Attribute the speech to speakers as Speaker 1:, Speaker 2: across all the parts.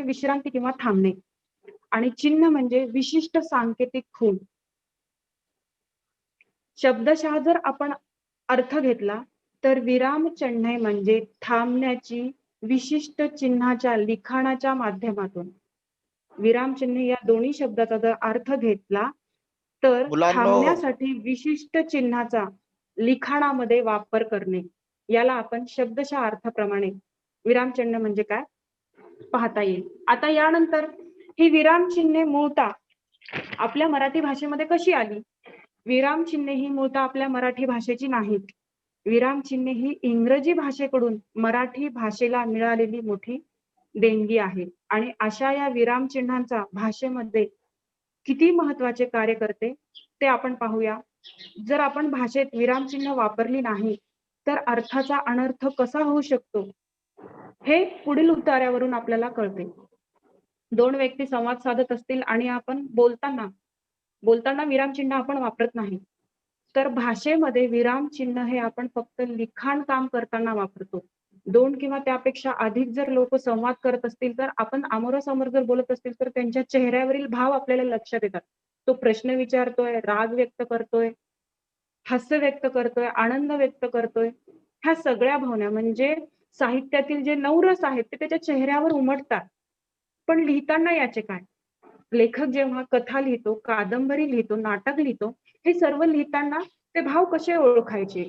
Speaker 1: विश्रांती किंवा थांबणे आणि चिन्ह म्हणजे विशिष्ट सांकेतिक खूण. शब्दशः जर आपण अर्थ घेतला तर विरामचिन्ह म्हणजे थांबण्याची विशिष्ट चिन्हाच्या लिखाणाच्या माध्यमातून. विरामचिन्ह या दोन्ही शब्दाचा जर अर्थ घेतला तर
Speaker 2: मुलांनो,
Speaker 1: थांबण्यासाठी विशिष्ट चिन्हाचा लिखाणामध्ये वापर करणे, याला आपण शब्दशः अर्थाप्रमाणे विरामचिन्ह म्हणजे काय पाहता येईल. आता यानंतर ही विरामचिन्हे मूळतः आपल्या मराठी भाषेमध्ये कशी आली? विरामचिन्हे ही मूळतः आपल्या मराठी भाषेची नाहीत. विरामचिन्हे ही इंग्रजी भाषेकडून मराठी भाषेला मिळालेली मोठी देणगी आहे आणि अशा या विरामचिन्हांचा भाषेमध्ये किती महत्वाचे कार्य करते ते आपण पाहूया. जर आपण भाषेत विरामचिन्ह वापरली नाही तर अर्थाचा अनर्थ कसा होऊ शकतो हे पुढील उतार्यावरून आपल्याला कळते. दोन व्यक्ती संवाद साधत असतील आणि आपण बोलताना विरामचिन्ह आपण वापरत नाही, तर भाषेमध्ये विरामचिन्ह हे आपण फक्त लिखाण काम करताना वापरतो. दोन किंवा त्यापेक्षा अधिक जर लोक संवाद करत असतील तर आपण आमोरासमोर जर बोलत असतील तर त्यांच्या चेहऱ्यावरील भाव आपल्याला लक्षात येतात. तो प्रश्न विचारतोय, राग व्यक्त करतोय, हास्य व्यक्त करतोय, आनंद व्यक्त करतोय, ह्या सगळ्या भावना म्हणजे साहित्यातील जे नवरस आहेत ते त्याच्या चेहऱ्यावर उमटतात. पण लिहिताना याचे काय? लेखक जेव्हा कथा लिहितो, कादंबरी लिहितो, नाटक लिहितो, हे सर्व लिहिताना ते भाव कसे ओळखायचे?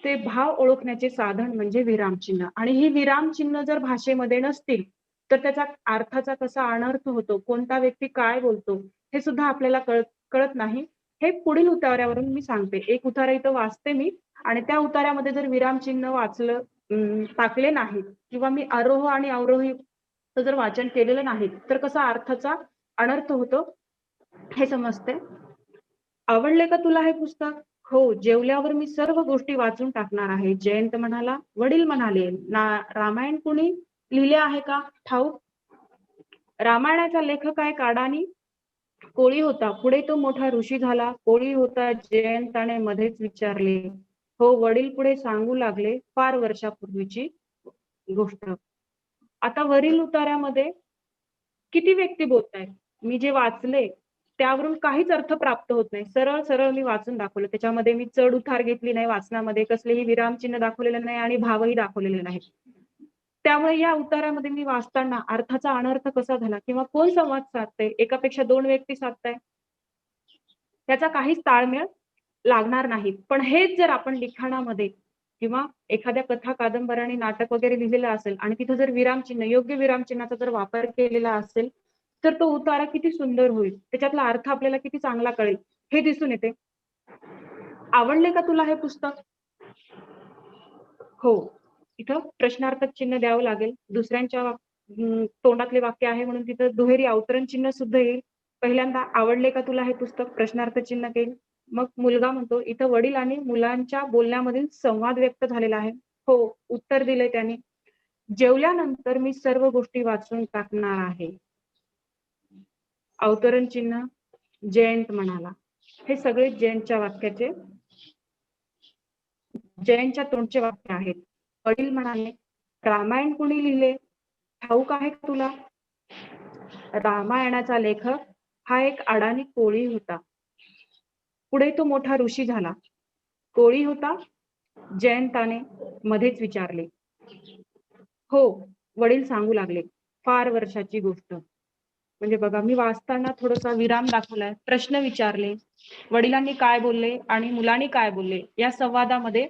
Speaker 1: ते भाव ओळखण्याचे साधन म्हणजे विरामचिन्ह आणि ही विरामचिन्ह जर भाषेमध्ये नसतील तर त्याचा अर्थाचा कसा अनर्थ होतो, कोणता व्यक्ती काय बोलतो हे सुद्धा आपल्याला कळत नाही. हे पुढील उतार्यावरून मी सांगते. एक उतारा इथं वाचते मी आणि त्या उतार्यामध्ये जर विरामचिन्ह टाकले नाहीत किंवा मी आरोह आणि अवरोही जर वाचन केलेलं नाही तर कसा अर्थाचा अनर्थ होतो हे समजते. आवडले का तुला हे पुस्तक? हो, जेवल्यावर मी सर्व गोष्टी वाचून टाकणार आहे. जयंत म्हणाला. वडील म्हणाले, रामायण कुणी लिहिले आहे का ठाऊक? रामायणाचा लेखक आहे काडानी कोळी होता. पुढे तो मोठा ऋषी झाला. कोळी होता, जयंताने मध्येच विचारले. हो, वडील पुढे सांगू लागले, फार वर्षापूर्वीची गोष्ट. आता वरील उतार्यामध्ये किती व्यक्ती बोलतायत? मी जे वाचले त्यावरून काहीच अर्थ प्राप्त होत नाही. सरळ सरळ मी वाचून दाखवलं. त्याच्यामध्ये मी चढ उतार घेतली नाही वाचनामध्ये, कसलेही विरामचिन्ह दाखवलेलं नाही आणि भावही दाखवलेले नाहीत. त्यामुळे या उतारामध्ये मी वाचताना अर्थाचा अनर्थ कसा झाला किंवा कोण संवाद साधतंय, एकापेक्षा दोन व्यक्ती साधताय, त्याचा काहीच ताळमेळ लागणार नाही. पण हेच जर आपण लिखाणामध्ये किंवा एखाद्या कथा, कादंबरी आणि नाटक वगैरे लिहिलेलं असेल आणि तिथं जर विरामचिन्ह, योग्य विरामचिन्हाचा जर वापर केलेला असेल तर तो उतारा किती सुंदर होईल, त्याच्यातला अर्थ आपल्याला किती चांगला कळेल हे दिसून येते. आवडले का तुला हे पुस्तक? हो, इथं प्रश्नार्थक चिन्ह द्यावं लागेल. दुसऱ्यांच्या तोंडातले वाक्य आहे म्हणून तिथं दुहेरी अवतरण चिन्ह सुद्धा येईल. पहिल्यांदा आवडले का तुला हे पुस्तक प्रश्नार्थ चिन्ह येईल. मग मुलगा म्हणतो, इथं वडील आणि मुलांच्या बोलण्यामधील संवाद व्यक्त झालेला आहे. हो, उत्तर दिले त्यांनी. जेवल्यानंतर मी सर्व गोष्टी वाचून टाकणार आहे. अवतरण चिन्ह जयंत म्हणाला. हे सगळे जयंतच्या तोंडचे वाक्य आहेत. वडील म्हणाले, रामायण कोणी लिहिले ठाऊक आहे का तुला? रामायणाचा लेखक हा एक अडाणी कोळी होता. पुढे तो मोठा ऋषी झाला. कोळी होता, जयंताने मध्येच विचारले. हो, वडील सांगू लागले, फार वर्षाची गोष्ट. म्हणजे बघा, मी वाचताना थोडासा विराम दाखवलाय, प्रश्न विचारले, वडिलांनी काय बोलले आणि मुलांनी काय बोलले या संवादामध्ये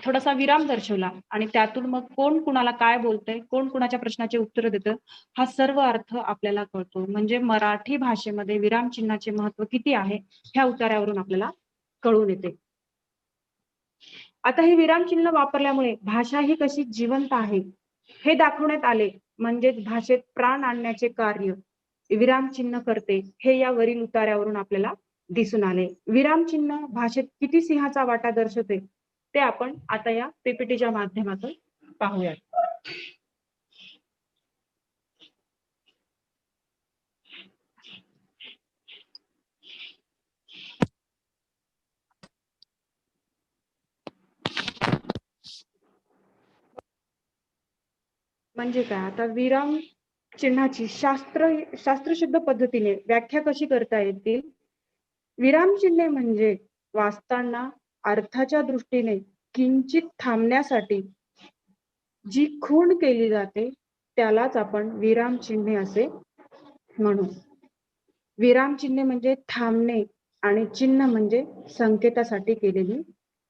Speaker 1: थोडासा विराम दर्शवला आणि त्यातून मग कोण कुणाला काय बोलतंय, कोण कुणाच्या प्रश्नाचे उत्तर देतं, हा सर्व अर्थ आपल्याला कळतो. म्हणजे मराठी भाषेमध्ये विरामचिन्हाचे महत्व किती आहे ह्या उतार्यावरून आपल्याला कळून येते. आता हे विरामचिन्ह वापरल्यामुळे भाषा ही कशी जिवंत आहे हे दाखवण्यात आले. म्हणजेच भाषेत प्राण आणण्याचे कार्य विरामचिन्ह करते हे या वरील उतार्यावरून आपल्याला दिसून आले. विरामचिन्ह भाषेत किती सिंहाचा वाटा दर्शवते ते आपण आता या पीपीटीच्या माध्यमातून पाहूया. म्हणजे काय, आता चिन्हाची शास्त्रशुद्ध पद्धतीने व्याख्या कशी करता येतील? विरामचिन्हे म्हणजे वाचताना अर्थाच्या दृष्टीने किंचित थांबण्यासाठी जी खूण केली जाते त्यालाच आपण विरामचिन्हे असे म्हणू. विरामचिन्हे म्हणजे थांबणे आणि चिन्ह म्हणजे संकेतासाठी केलेली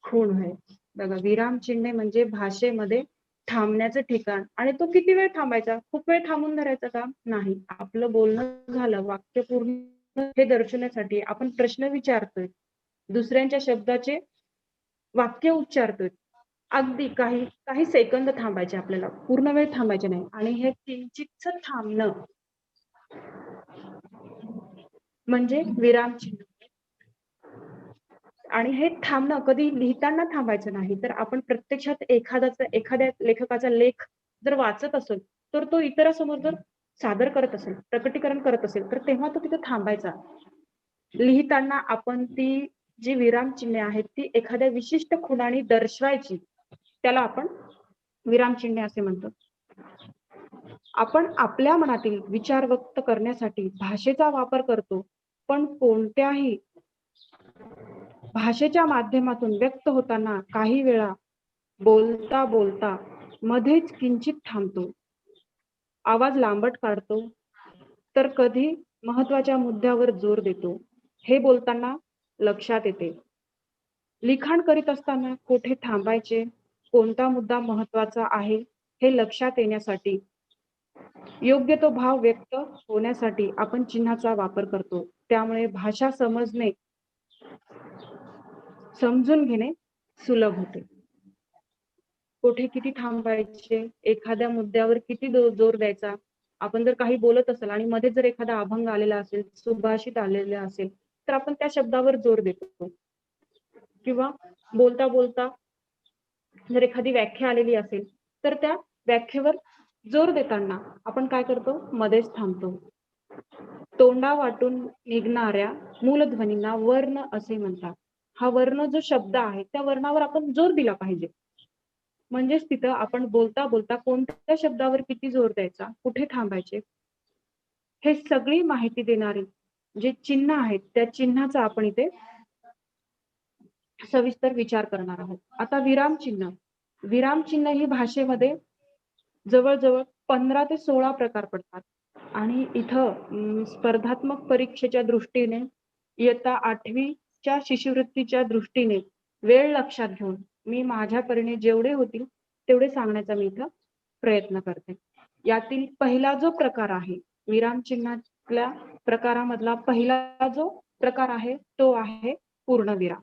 Speaker 1: खूण आहे. बघा, विरामचिन्हे म्हणजे भाषेमध्ये थांबण्याचं ठिकाण आणि तो किती वेळ थांबायचा? खूप वेळ थांबून धरायचा का? नाही. आपलं बोलणं झालं, वाक्य पूर्ण हे दर्शवण्यासाठी आपण प्रश्न विचारतोय. दुसऱ्यांच्या शब्दाचे वाक्य उच्चारतोय. अगदी काही काही सेकंद थांबायचे आपल्याला. पूर्ण वेळ थांबायचे नाही आणि हे किंचितचं थांबणं म्हणजे विरामचिन्ह. आणि हे थांबणं कधी लिहिताना थांबायचं नाही. तर आपण प्रत्यक्षात एखाद्या लेखकाचा लेख जर वाचत असेल, तर तो इतरांसमोर जर सादर करत असेल, प्रकटीकरण करत असेल, तर तेव्हा तो तिथे थांबायचा. लिहिताना आपण ती जी विरामचिन्हे आहेत, ती एखाद्या विशिष्ट खुणाने दर्शवायची. त्याला आपण विरामचिन्हे असे म्हणतो. आपण आपल्या मनातील विचार व्यक्त करण्यासाठी भाषेचा वापर करतो, पण कोणत्याही भाषेच्या माध्यमातून व्यक्त होताना काही वेळा बोलता बोलता मध्येच किंचित थांबतो, आवाज लांबट काढतो, तर कधी महत्वाच्या मुद्द्यावर जोर देतो. हे बोलताना लक्षात येते. लिखाण करीत असताना कोठे थांबायचे, कोणता मुद्दा महत्वाचा आहे हे लक्षात येण्यासाठी, योग्य तो भाव व्यक्त होण्यासाठी आपण चिन्हाचा वापर करतो. त्यामुळे भाषा समजून घेणे सुलभ होते. कुठे किती थांबायचे, एखाद्या मुद्द्यावर किती जोर द्यायचा. आपण जर काही बोलत असेल आणि मध्ये जर एखादा अभंग आलेला असेल, सुभाषित आलेला असेल, तर आपण त्या शब्दावर जोर देतो. किंवा बोलता बोलता जर एखादी व्याख्या आलेली असेल, तर त्या व्याख्येवर जोर देताना आपण काय करतो? मध्येच थांबतो. तोंडावाटून निघणाऱ्या मूलध्वनींना वर्ण असे म्हणतात. हा वर्ण जो शब्द आहे, त्या वर्णावर आपण जोर दिला पाहिजे. म्हणजेच तिथं आपण बोलता बोलता कोणत्या शब्दावर किती जोर द्यायचा, कुठे थांबायचे, हे सगळी माहिती देणारी जे चिन्ह आहेत, त्या चिन्हाचा आपण इथे सविस्तर विचार करणार आहोत. आता विरामचिन्ह. विरामचिन्ह ही भाषेमध्ये जवळजवळ 15 ते 16 प्रकार पडतात. आणि इथं स्पर्धात्मक परीक्षेच्या दृष्टीने इयत्ता 8वीच्या शिष्यवृत्तीच्या दृष्टीने वेळ लक्षात घेऊन मी माझ्या परीने जेवढे होतील तेवढे सांगण्याचा मी इथं प्रयत्न करते. यातील पहिला जो प्रकार आहे, विरामचिन्हातल्या प्रकारामधला पहिला जो प्रकार आहे तो आहे पूर्णविराम.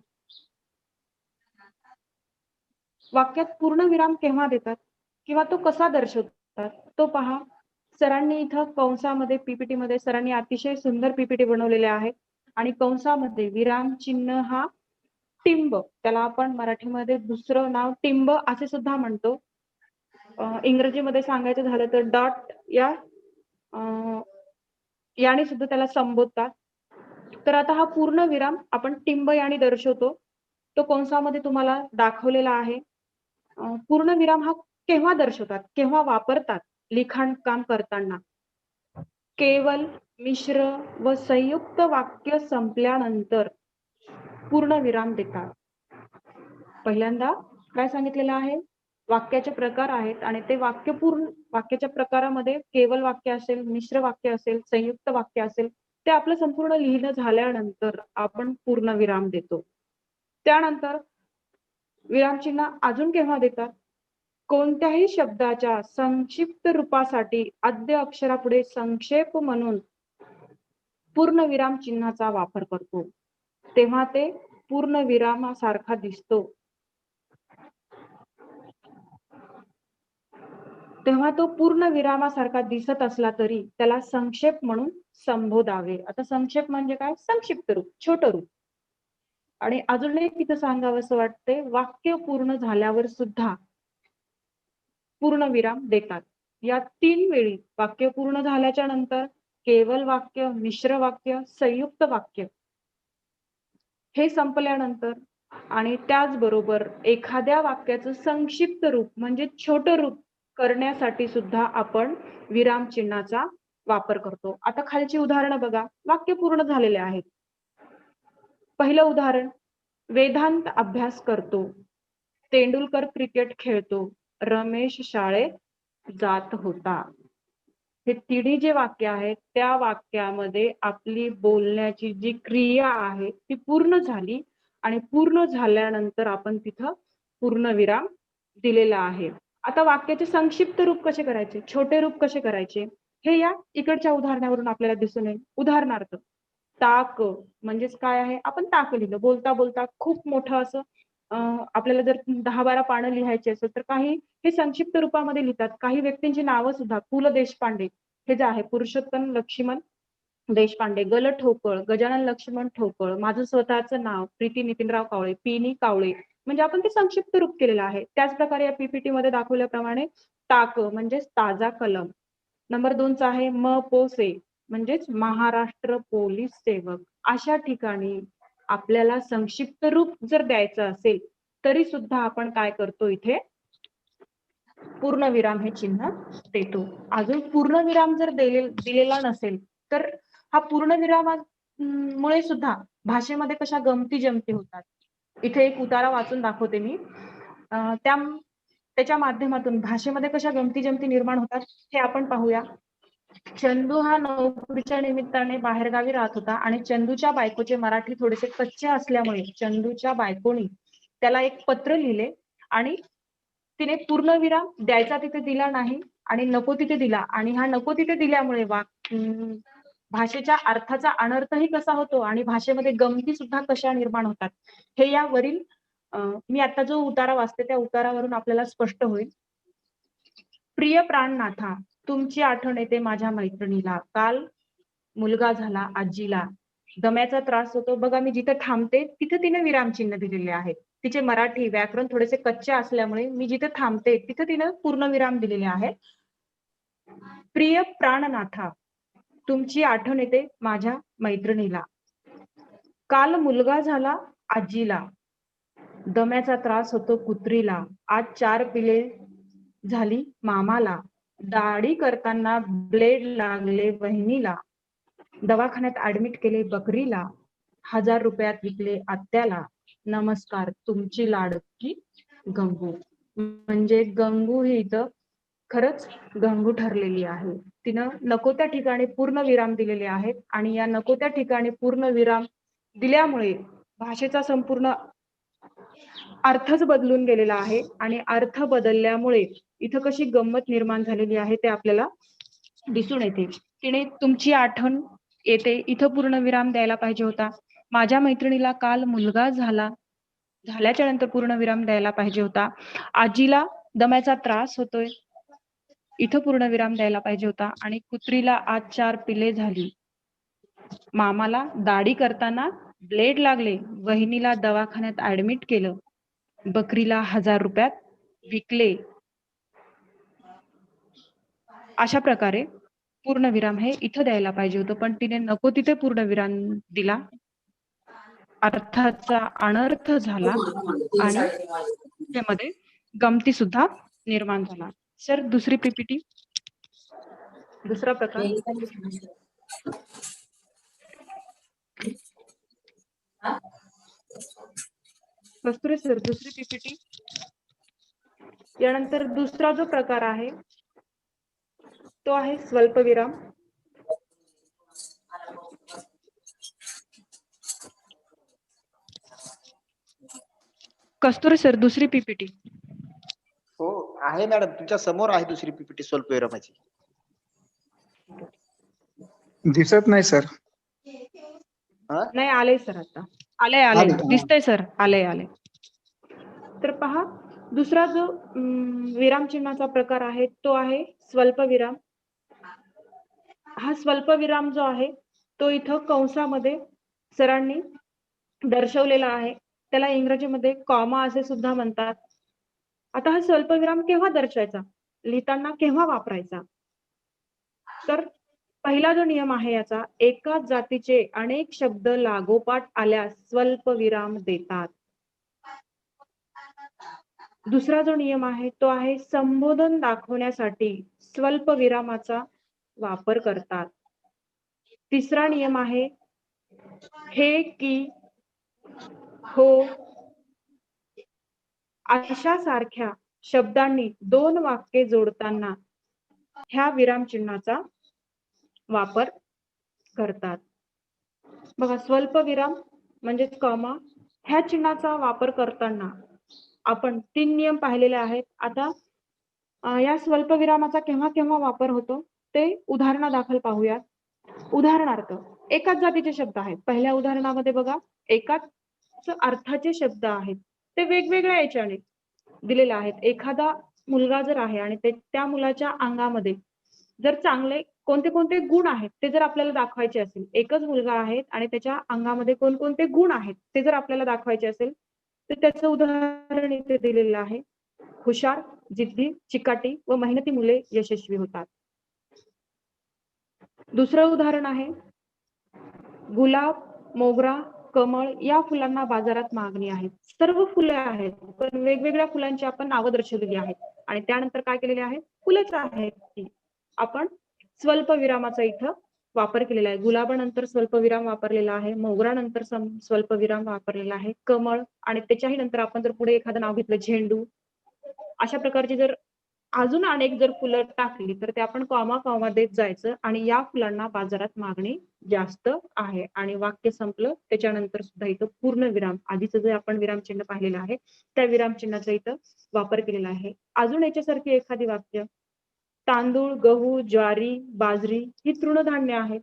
Speaker 1: वाक्यात पूर्णविराम केव्हा देतात किंवा तो कसा दर्शवतात तो पहा. सरांनी इथं कंसामध्ये पीपीटी मध्ये सरांनी अतिशय सुंदर पीपीटी बनवलेले आहे आणि कंसामध्ये विराम चिन्ह हा टिंब, त्याला आपण मराठीमध्ये दुसरं नाव टिंब असे सुद्धा म्हणतो. इंग्रजीमध्ये सांगायचं झालं तर डॉट याने सुद्धा त्याला संबोधतात. तर आता हा पूर्ण विराम आपण टिंब याने दर्शवतो. तो कंसामध्ये तुम्हाला दाखवलेला आहे. पूर्ण विराम हा केव्हा दर्शवतात, केव्हा वापरतात लिखाण काम करताना? केवळ मिश्र व संयुक्त वाक्य संपल्यानंतर पूर्ण विराम देतात. पहिल्यांदा काय सांगितलेलं आहे? वाक्याचे प्रकार आहेत आणि ते वाक्याच्या प्रकारामध्ये केवळ वाक्य असेल, मिश्र वाक्य असेल, संयुक्त वाक्य असेल, ते आपलं संपूर्ण लिहिणं झाल्यानंतर आपण पूर्ण विराम देतो. त्यानंतर विरामचिन्ह अजून केव्हा देतात? कोणत्याही शब्दाच्या संक्षिप्त रूपासाठी आद्य अक्षरापुढे संक्षेप म्हणून पूर्ण विराम चिन्हाचा वापर करतो, तेव्हा ते पूर्ण विरामासारखा दिसतो. तेव्हा तो पूर्ण विरामासारखा दिसत असला तरी त्याला संक्षेप म्हणून संबोधावे. आता संक्षेप म्हणजे काय? संक्षिप्त रूप, छोटं रूप. आणि अजून एक तिथं सांगावंसं वाटते, वाक्य पूर्ण झाल्यावर सुद्धा पूर्ण विराम देतात. या 3 वेळी वाक्य पूर्ण झाल्याच्या नंतर केवळ वाक्य, मिश्र वाक्य, संयुक्त वाक्य हे संपल्यानंतर आणि त्याचबरोबर एखाद्या वाक्याचं संक्षिप्त रूप म्हणजे छोटं रूप करण्यासाठी सुद्धा आपण विराम चिन्हाचा वापर करतो. आता खालची उदाहरणं बघा, वाक्य पूर्ण झालेले आहेत. पहिलं उदाहरण, वेदांत अभ्यास करतो, तेंडुलकर क्रिकेट खेळतो, रमेश शाळेत जात होता. हे तिन्ही जे वाक्य आहेत त्या वाक्यामध्ये आपली बोलण्याची जी क्रिया आहे ती पूर्ण झाली आणि पूर्ण झाल्यानंतर आपण तिथं पूर्णविराम दिलेला आहे. आता वाक्याचे संक्षिप्त रूप कसे करायचे, छोटे रूप कसे करायचे, हे या इकडच्या उदाहरणावरून आपल्याला दिसून येईल. उदाहरणार्थ, ताक म्हणजेच काय आहे, आपण ताक लिहिलं. बोलता बोलता खूप मोठं असं आपल्याला जर 10-12 पानं लिहायची असेल तर काही हे संक्षिप्त रूपामध्ये लिहितात. काही व्यक्तींची नावं सुद्धा, पु ल देशपांडे हे जे आहे, पुरुषोत्तम लक्ष्मण देशपांडे, गल ठोकळ, गजानन लक्ष्मण ठोकळ, माझं स्वतःचं नाव प्रीती नितीनराव कावळे, पिनी कावळे, म्हणजे आपण ते संक्षिप्त रूप केलेलं आहे. त्याच प्रकारे या पीपीटी मध्ये दाखवल्याप्रमाणे ताक म्हणजेच ताजा कलम. नंबर 2चा आहे म पो से म्हणजेच महाराष्ट्र पोलीस सेवक. अशा ठिकाणी आपल्याला संक्षिप्त रूप जर द्यायचं असेल तरी सुद्धा आपण काय करतो, इथे पूर्णविराम हे चिन्ह देतो. अजून पूर्णविराम जर दिलेला नसेल तर हा पूर्णविरामामुळे सुद्धा भाषेमध्ये कशा गमती जमती होतात. इथे एक उतारा वाचून दाखवते मी. त्याच्या माध्यमातून भाषेमध्ये कशा गमती जमती निर्माण होतात हे आपण पाहूया. चंदू हा नोकरीच्या निमित्ताने बाहेरगावी राहत होता आणि चंदूच्या बायकोचे मराठी थोडेसे कच्चे असल्यामुळे चंदूच्या बायकोनी त्याला एक पत्र लिहिले आणि तिने पूर्णविराम द्यायचा तिथे दिला नाही आणि नको तिथे दिला, आणि हा नको तिथे दिल्यामुळे भाषेच्या अर्थाचा अनर्थही कसा होतो आणि भाषेमध्ये गमती सुद्धा कशा निर्माण होतात हे यावरील मी आता जो उतारा वाचते त्या उतारावरून आपल्याला स्पष्ट होईल. प्रिय प्राणनाथा, तुमची आठवण येते माझ्या मैत्रिणीला. काल मुलगा झाला आजीला, दम्याचा त्रास होतो. बघा मी जिथे थांबते तिथे तिने विराम चिन्ह दिलेले आहेत. तिचे मराठी व्याकरण थोडेसे कच्चे असल्यामुळे मी जिथे थांबते तिथे तिने पूर्णविराम दिलेले आहे. प्रिय प्राणनाथा, तुमची आठवण येते माझ्या मैत्रिणीला. काल मुलगा झाला आजीला, दम्याचा त्रास होतो कुत्रीला. आज 4 पिले झाली मामाला, दाढी करताना ब्लेड लागले वहिनीला, दवाखान्यात ऍडमिट केले बकरीला, 1000 रुपयात विकले आत्याला. नमस्कार, तुमची लाडकी गंगू. म्हणजे गंगू ही इथं खरंच गंगू ठरलेली आहे. तिनं नको त्या ठिकाणी पूर्ण विराम दिलेले आहेत आणि या नको त्या ठिकाणी पूर्ण विराम दिल्यामुळे भाषेचा संपूर्ण अर्थच बदलून गेलेला आहे आणि अर्थ बदलल्यामुळे इथं कशी गंमत निर्माण झालेली आहे ते आपल्याला दिसून येते. तिने तुमची आठवण येते इथं पूर्ण विराम द्यायला पाहिजे होता. माझ्या मैत्रिणीला काल मुलगा झाल्याच्या नंतर पूर्ण विराम द्यायला पाहिजे होता. आजीला दम्याचा त्रास होतोय, इथं पूर्ण विराम द्यायला पाहिजे होता. आणि कुत्रीला आज 4 पिले झाली, मामाला दाढी करताना ब्लेड लागले, वहिनीला दवाखान्यात ऍडमिट केलं, बकरीला 1000 रुपयात विकले. अशा प्रकारे पूर्णविराम हे इथं द्यायला पाहिजे होतं, पण तिने नको तिथे पूर्णविराम दिला. अर्थाचा अनर्थ झाला आणि त्यामध्ये गमती सुद्धा निर्माण झाला. सर दुसरी पीपीटी, दुसरा प्रकार. कस्तुरे सर दुसरी पीपीटी. यानंतर दुसरा जो प्रकार आहे तो आहे स्वल्पविराम. कस्तुरे सर दुसरी पीपीटी.
Speaker 2: हो आहे मॅडम, तुमच्या समोर आहे दुसरी पीपीटी स्वल्पविरामाची.
Speaker 3: दिसत नाही सर.
Speaker 1: नाही आले सर, आता आले दिसतंय सर, आले. तर पहा, दुसरा जो विराम चिन्हाचा प्रकार आहे तो आहे स्वल्पविराम. हा स्वल्पविराम जो आहे तो इथं कंसामध्ये सरांनी दर्शवलेला आहे. त्याला इंग्रजीमध्ये कॉमा असे सुद्धा म्हणतात. आता हा स्वल्पविराम केव्हा दर्शवायचा, लिहिताना केव्हा वापरायचा, तर पहिला जो नियम आहे याचा, एकाच जातीचे अनेक शब्द लागोपाठ आल्यास स्वल्पविराम देतात. दुसरा जो नियम आहे तो आहे संबोधन दाखवण्यासाठी स्वल्प विरामाचा वापर करतात. तिसरा नियम आहे हे, की, हो अशा सारख्या शब्दांनी 2 वाक्ये जोडताना ह्या विरामचिन्हाचा वापर करतात. बघा स्वल्पविराम म्हणजेच कॉमा ह्या चिन्हाचा वापर करताना आपण 3 नियम पाहिलेले आहेत. आता या स्वल्पविरामाचा केव्हा केव्हा वापर होतो ते उदाहरणादाखल पाहूयात. उदाहरणार्थ एकाच जातीचे शब्द आहेत. पहिल्या उदाहरणामध्ये बघा एकाच अर्थाचे शब्द आहेत. ते वेगवेगळ्या याच्याने दिलेले आहेत. एखादा मुलगा जर आहे आणि त्या मुलाच्या अंगामध्ये जर चांगले कोणते कोणते गुण आहेत ते जर आपल्याला दाखवायचे असेल, एकच मुलगा आहे आणि त्याच्या अंगामध्ये कोणकोणते गुण आहेत ते जर आपल्याला दाखवायचे असेल तर त्याचं उदाहरण इथे दिलेलं आहे. हुशार, जिद्दी, चिकाटी व मेहनती मुले यशस्वी होतात. दुसरं उदाहरण आहे गुलाब, मोगरा, कमळ या फुलांना बाजारात मागणी आहे. सर्व फुले आहेत पण वेगवेगळ्या फुलांची आपण नावं दर्शवलेली आहेत आणि त्यानंतर काय केलेले आहे फुलेच आहेत ती आपण स्वल्पविरामाचा इथं वापर केलेला आहे. गुलाबानंतर स्वल्पविराम वापरलेला आहे, मोगरानंतर स्वल्पविराम वापरलेला आहे, कमळ आणि त्याच्याही नंतर आपण जर पुढे एखादं नाव घेतलं झेंडू, अशा प्रकारची जर अजून अनेक जर फुलं टाकली तर ते आपण कॉमा कॉमा देत जायचं आणि या फुलांना बाजारात मागणी जास्त आहे आणि वाक्य संपलं. त्याच्यानंतर सुद्धा इथं पूर्ण विराम आधीचं जे आपण विरामचिन्ह पाहिलेलं आहे त्या विरामचिन्हाचा इथं वापर केलेला आहे. अजून याच्यासारखी एखादी वाक्य तांदूळ, गहू, ज्वारी, बाजरी ही तृणधान्य आहेत.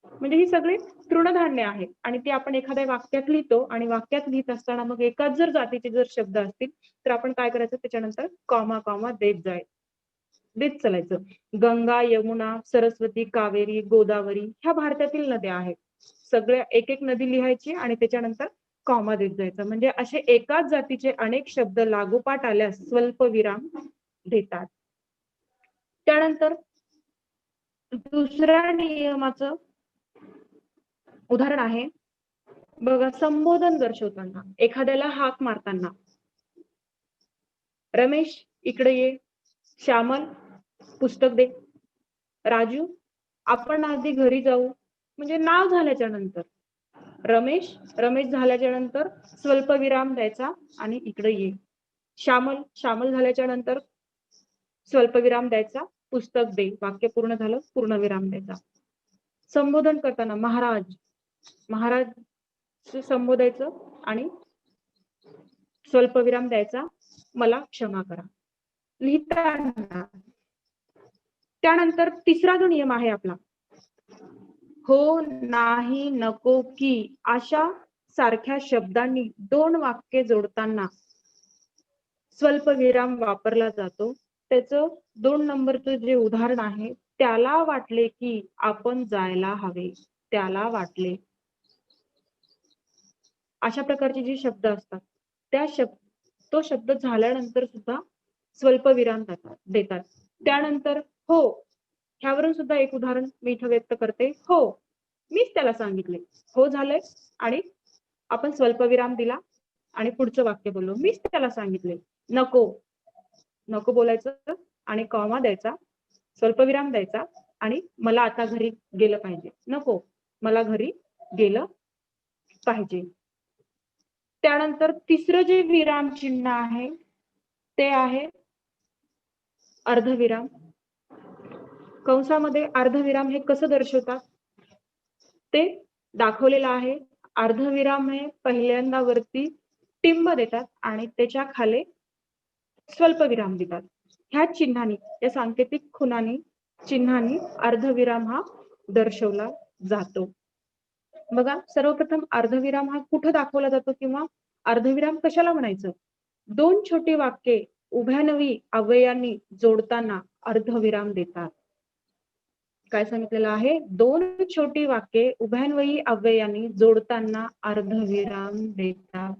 Speaker 1: म्हणजे ही सगळी तृणधान्य आहेत आणि ती आपण एखाद्या वाक्यात लिहितो आणि वाक्यात लिहित असताना मग एकाच जर जातीचे जर शब्द असतील तर आपण काय करायचं त्याच्यानंतर कॉमा कॉमा देत चालायचं. गंगा, यमुना, सरस्वती, कावेरी, गोदावरी ह्या भारतातील नद्या आहेत. सगळ्या एक एक नदी लिहायची आणि त्याच्यानंतर कॉमा देत जायचं. म्हणजे असे एकाच जातीचे अनेक शब्द लागोपाठ आल्यास स्वल्पविराम देतात. त्यानंतर दुसऱ्या नियमाचं उदाहरण आहे बघा संबोधन दर्शवताना एखाद्याला हाक मारताना रमेश इकडे ये, श्यामल पुस्तक दे, राजू आपण आधी घरी जाऊ. म्हणजे नाव झाल्याच्या नंतर रमेश झाल्याच्या नंतर स्वल्पविराम द्यायचा आणि इकडे ये. श्यामल झाल्याच्या नंतर स्वल्पविराम द्यायचा, पुस्तक दे, वाक्य पूर्ण झालं पूर्णविराम द्यायचा. संबोधन करताना महाराज संबोधायचं आणि स्वल्पविराम द्यायचा, मला क्षमा करा. लिहिताना त्यानंतर तिसरा जो नियम आहे आपला हो, नाही, नको, की अशा सारख्या शब्दांनी 2 वाक्ये जोडताना स्वल्पविराम वापरला जातो. त्याचं 2 नंबरचं जे उदाहरण आहे त्याला वाटले की आपण जायला हवे, त्याला वाटले. अशा प्रकारचे जे शब्द असतात तो शब्द झाल्यानंतर सुद्धा स्वल्पविराम देतात. त्यानंतर हो ह्यावरून सुद्धा एक उदाहरण मी इथं व्यक्त करते. हो मीच त्याला सांगितले, हो झालंय आणि आपण स्वल्पविराम दिला आणि पुढचं वाक्य बोललो, मीच त्याला सांगितले. नको बोलायचं आणि कॉमा द्यायचा, स्वल्पविराम द्यायचा आणि मला आता घरी गेलं पाहिजे. नको, मला घरी गेलं पाहिजे. त्यानंतर तिसरं जे विराम चिन्ह आहे ते आहे अर्धविराम. कंसामध्ये अर्धविराम हे कसं दर्शवतात ते दाखवलेलं आहे. अर्धविराम हे पहिल्यांदा वरती टिंब देतात आणि त्याच्या खाली स्वल्पविराम देतात. ह्या चिन्हांनी या सांकेतिक खुणांनी चिन्हांनी अर्धविराम हा दर्शवला जातो. बघा सर्वप्रथम अर्धविराम हा कुठं दाखवला जातो किंवा अर्धविराम कशाला म्हणायचं. 2 छोटी वाक्ये उभ्यानवी अव्ययांनी जोडताना अर्धविराम देतात. काय सांगितलेलं आहे 2 छोटी वाक्ये उभयान्वयी अव्ययांनी जोडताना अर्धविराम देतात.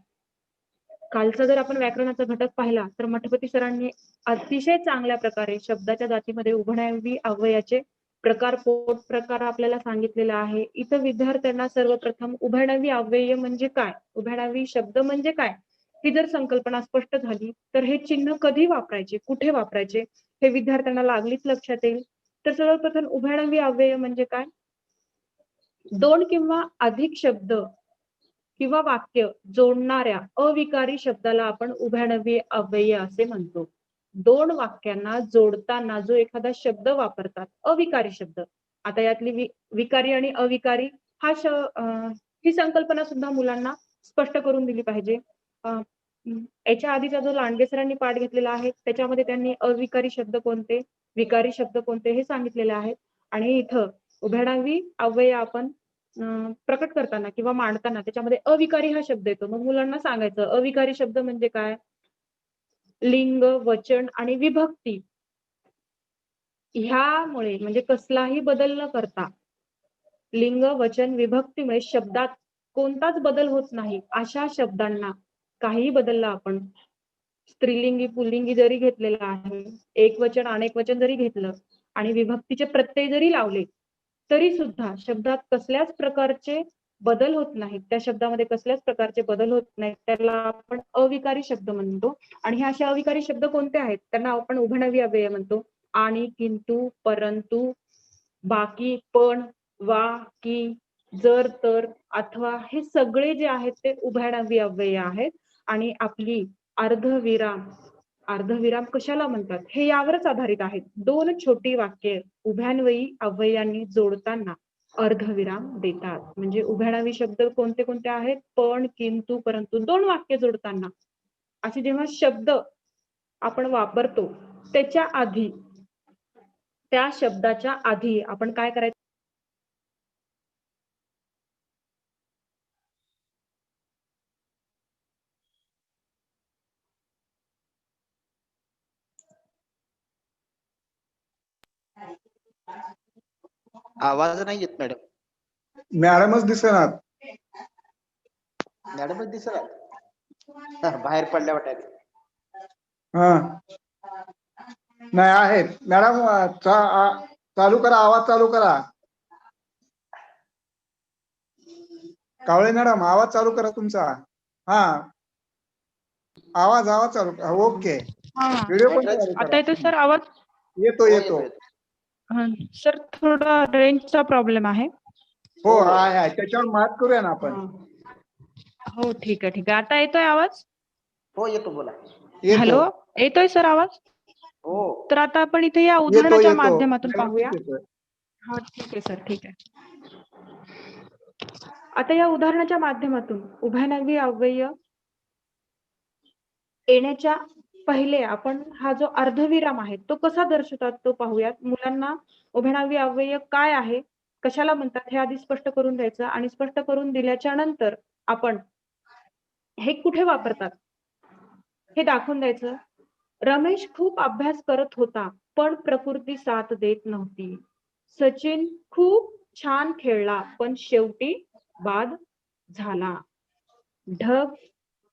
Speaker 1: कालचा जर आपण व्याकरणाचा घटक पाहिला तर मठपती सरांनी अतिशय चांगल्या प्रकारे शब्दाच्या जातीमध्ये उभयान्वयी अव्ययाचे प्रकार पोट प्रकार आपल्याला सांगितलेला आहे. इथं विद्यार्थ्यांना सर्वप्रथम उभयनामी अव्यय म्हणजे काय, उभयनामी शब्द म्हणजे काय ही जर संकल्पना स्पष्ट झाली तर हे चिन्ह कधी वापरायचे, कुठे वापरायचे हे विद्यार्थ्यांना लागलीच लक्षात येईल. तर सर्वप्रथम उभयनवी अव्यय म्हणजे काय? दोन किंवा अधिक शब्द किंवा वाक्य जोडणाऱ्या अविकारी शब्दाला आपण उभयनवी अव्यय असे म्हणतो. दोन वाक्यांना जोडताना जो एखादा शब्द वापरतात, अविकारी शब्द. आता यातली विकारी आणि अविकारी ही संकल्पना सुद्धा मुलांना स्पष्ट करून दिली पाहिजे. याच्या आधीचा जो लांडगे सरांनी पाठ घेतलेला आहे त्याच्यामध्ये त्यांनी अविकारी शब्द कोणते, विकारी शब्द कोणते हे सांगितलेले आहेत. आणि इथं उभयनवी अव्यय आपण प्रकट करताना किंवा मांडताना त्याच्यामध्ये अविकारी हा शब्द येतो. मग मुलांना सांगायचं अविकारी शब्द म्हणजे काय? लिंग, वचन आणि विभक्ती ह्यामुळे म्हणजे कसलाही बदल न करता लिंग, वचन, विभक्तीमुळे शब्दात कोणताच बदल होत नाही अशा शब्दांना काही बदलला आपण स्त्रीलिंगी, पुल्लिंगी जरी घेतलेला आहे, एकवचन, अनेक वचन जरी घेतलं आणि विभक्तीचे प्रत्यय जरी लावले तरी सुद्धा शब्दात कसल्याच प्रकारचे बदल होत नाहीत, त्या शब्दामध्ये कसल्याच प्रकारचे बदल होत नाहीत, त्याला आपण अविकारी शब्द म्हणतो. आणि हे असे अविकारी शब्द कोणते आहेत त्यांना आपण उभयनवी अव्यय म्हणतो. आणि, किंतु, परंतु, बाकी, पण, वा, की, जर, तर, अथवा हे सगळे जे आहेत ते उभयनवी अव्यय आहेत. आणि आपली अर्धविराम कशाला म्हणतात हे यावरच आधारित आहेत. दोन छोटी वाक्ये उभयनवी अव्ययांनी जोडताना अर्धविराम देतात. म्हणजे उभयनवी शब्द कोणते कोणते आहेत? पण, किंतु, परंतु. दोन वाक्य जोडताना असे जेव्हा शब्द आपण वापरतो त्याच्या आधी, त्या शब्दाच्या आधी आपण काय करायचं?
Speaker 2: आवाज नाही येत मॅडम.
Speaker 3: मॅडमच दिसणार.
Speaker 2: मॅडमच दिसणार बाहेर पडल्या वाटायला.
Speaker 3: हा नाही आहेत मॅडम. चालू करा, आवाज चालू करा. कावळे मॅडम आवाज चालू करा तुमचा. हा आवाज चालू करा. ओके. व्हिडिओ पण चालू करा.
Speaker 1: आता येतो सर आवाज?
Speaker 3: येतो.
Speaker 1: सर थोडा रेंजचा प्रॉब्लेम आहे.
Speaker 3: हो आहे, त्याच्यावर मात करूया ना आपण.
Speaker 1: हो ठीक आहे. आता येतोय आवाज?
Speaker 2: हो येतो, बोला.
Speaker 1: हॅलो, येतोय सर आवाज?
Speaker 2: हो.
Speaker 1: तर आता आपण इथे या उदाहरणाच्या
Speaker 3: येतो.
Speaker 1: माध्यमातून पाहूया. हा ठीक आहे सर, ठीक आहे. आता या उदाहरणाच्या माध्यमातून उभयनवी अव्यय येण्याच्या पहिले आपण हा जो अर्धविराम आहे तो कसा दर्शवतात तो पाहूयात. मुलांना उभयनवी अव्यय काय आहे, कशाला म्हणतात हे आधी स्पष्ट करून द्यायचं. आणि स्पष्ट करून दिल्याच्या नंतर आपण हे कुठे वापरतात हे दाखवून द्यायचं. रमेश खूप अभ्यास करत होता पण प्रकृती साथ देत नव्हती. सचिन खूप छान खेळला पण शेवटी बाद झाला. ढग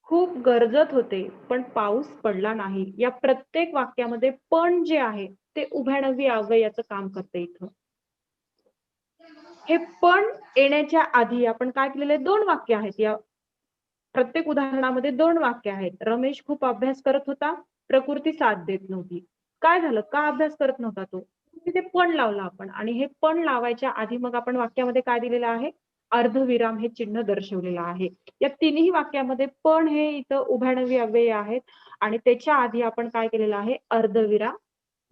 Speaker 1: खूप गरजत होते पण पाऊस पडला नाही. या प्रत्येक वाक्यामध्ये पण जे आहे ते उभयनवी अव्ययाचं काम करते. इथं हे पण येण्याच्या आधी आपण काय केलेले? दोन वाक्य आहेत. या प्रत्येक उदाहरणामध्ये दोन वाक्य आहेत. रमेश खूप अभ्यास करत होता, प्रकृती साथ देत नव्हती. काय झालं? का अभ्यास करत नव्हता तो? तिथे पण लावला आपण. आणि हे पण लावायच्या आधी मग आपण वाक्यामध्ये काय दिलेलं आहे? अर्धविराम हे चिन्ह दर्शवलेलं आहे. या तिन्ही वाक्यामध्ये पण हे इथं उभयनवी अव्यय आहेत आणि त्याच्या आधी आपण काय केलेलं आहे? अर्धविराम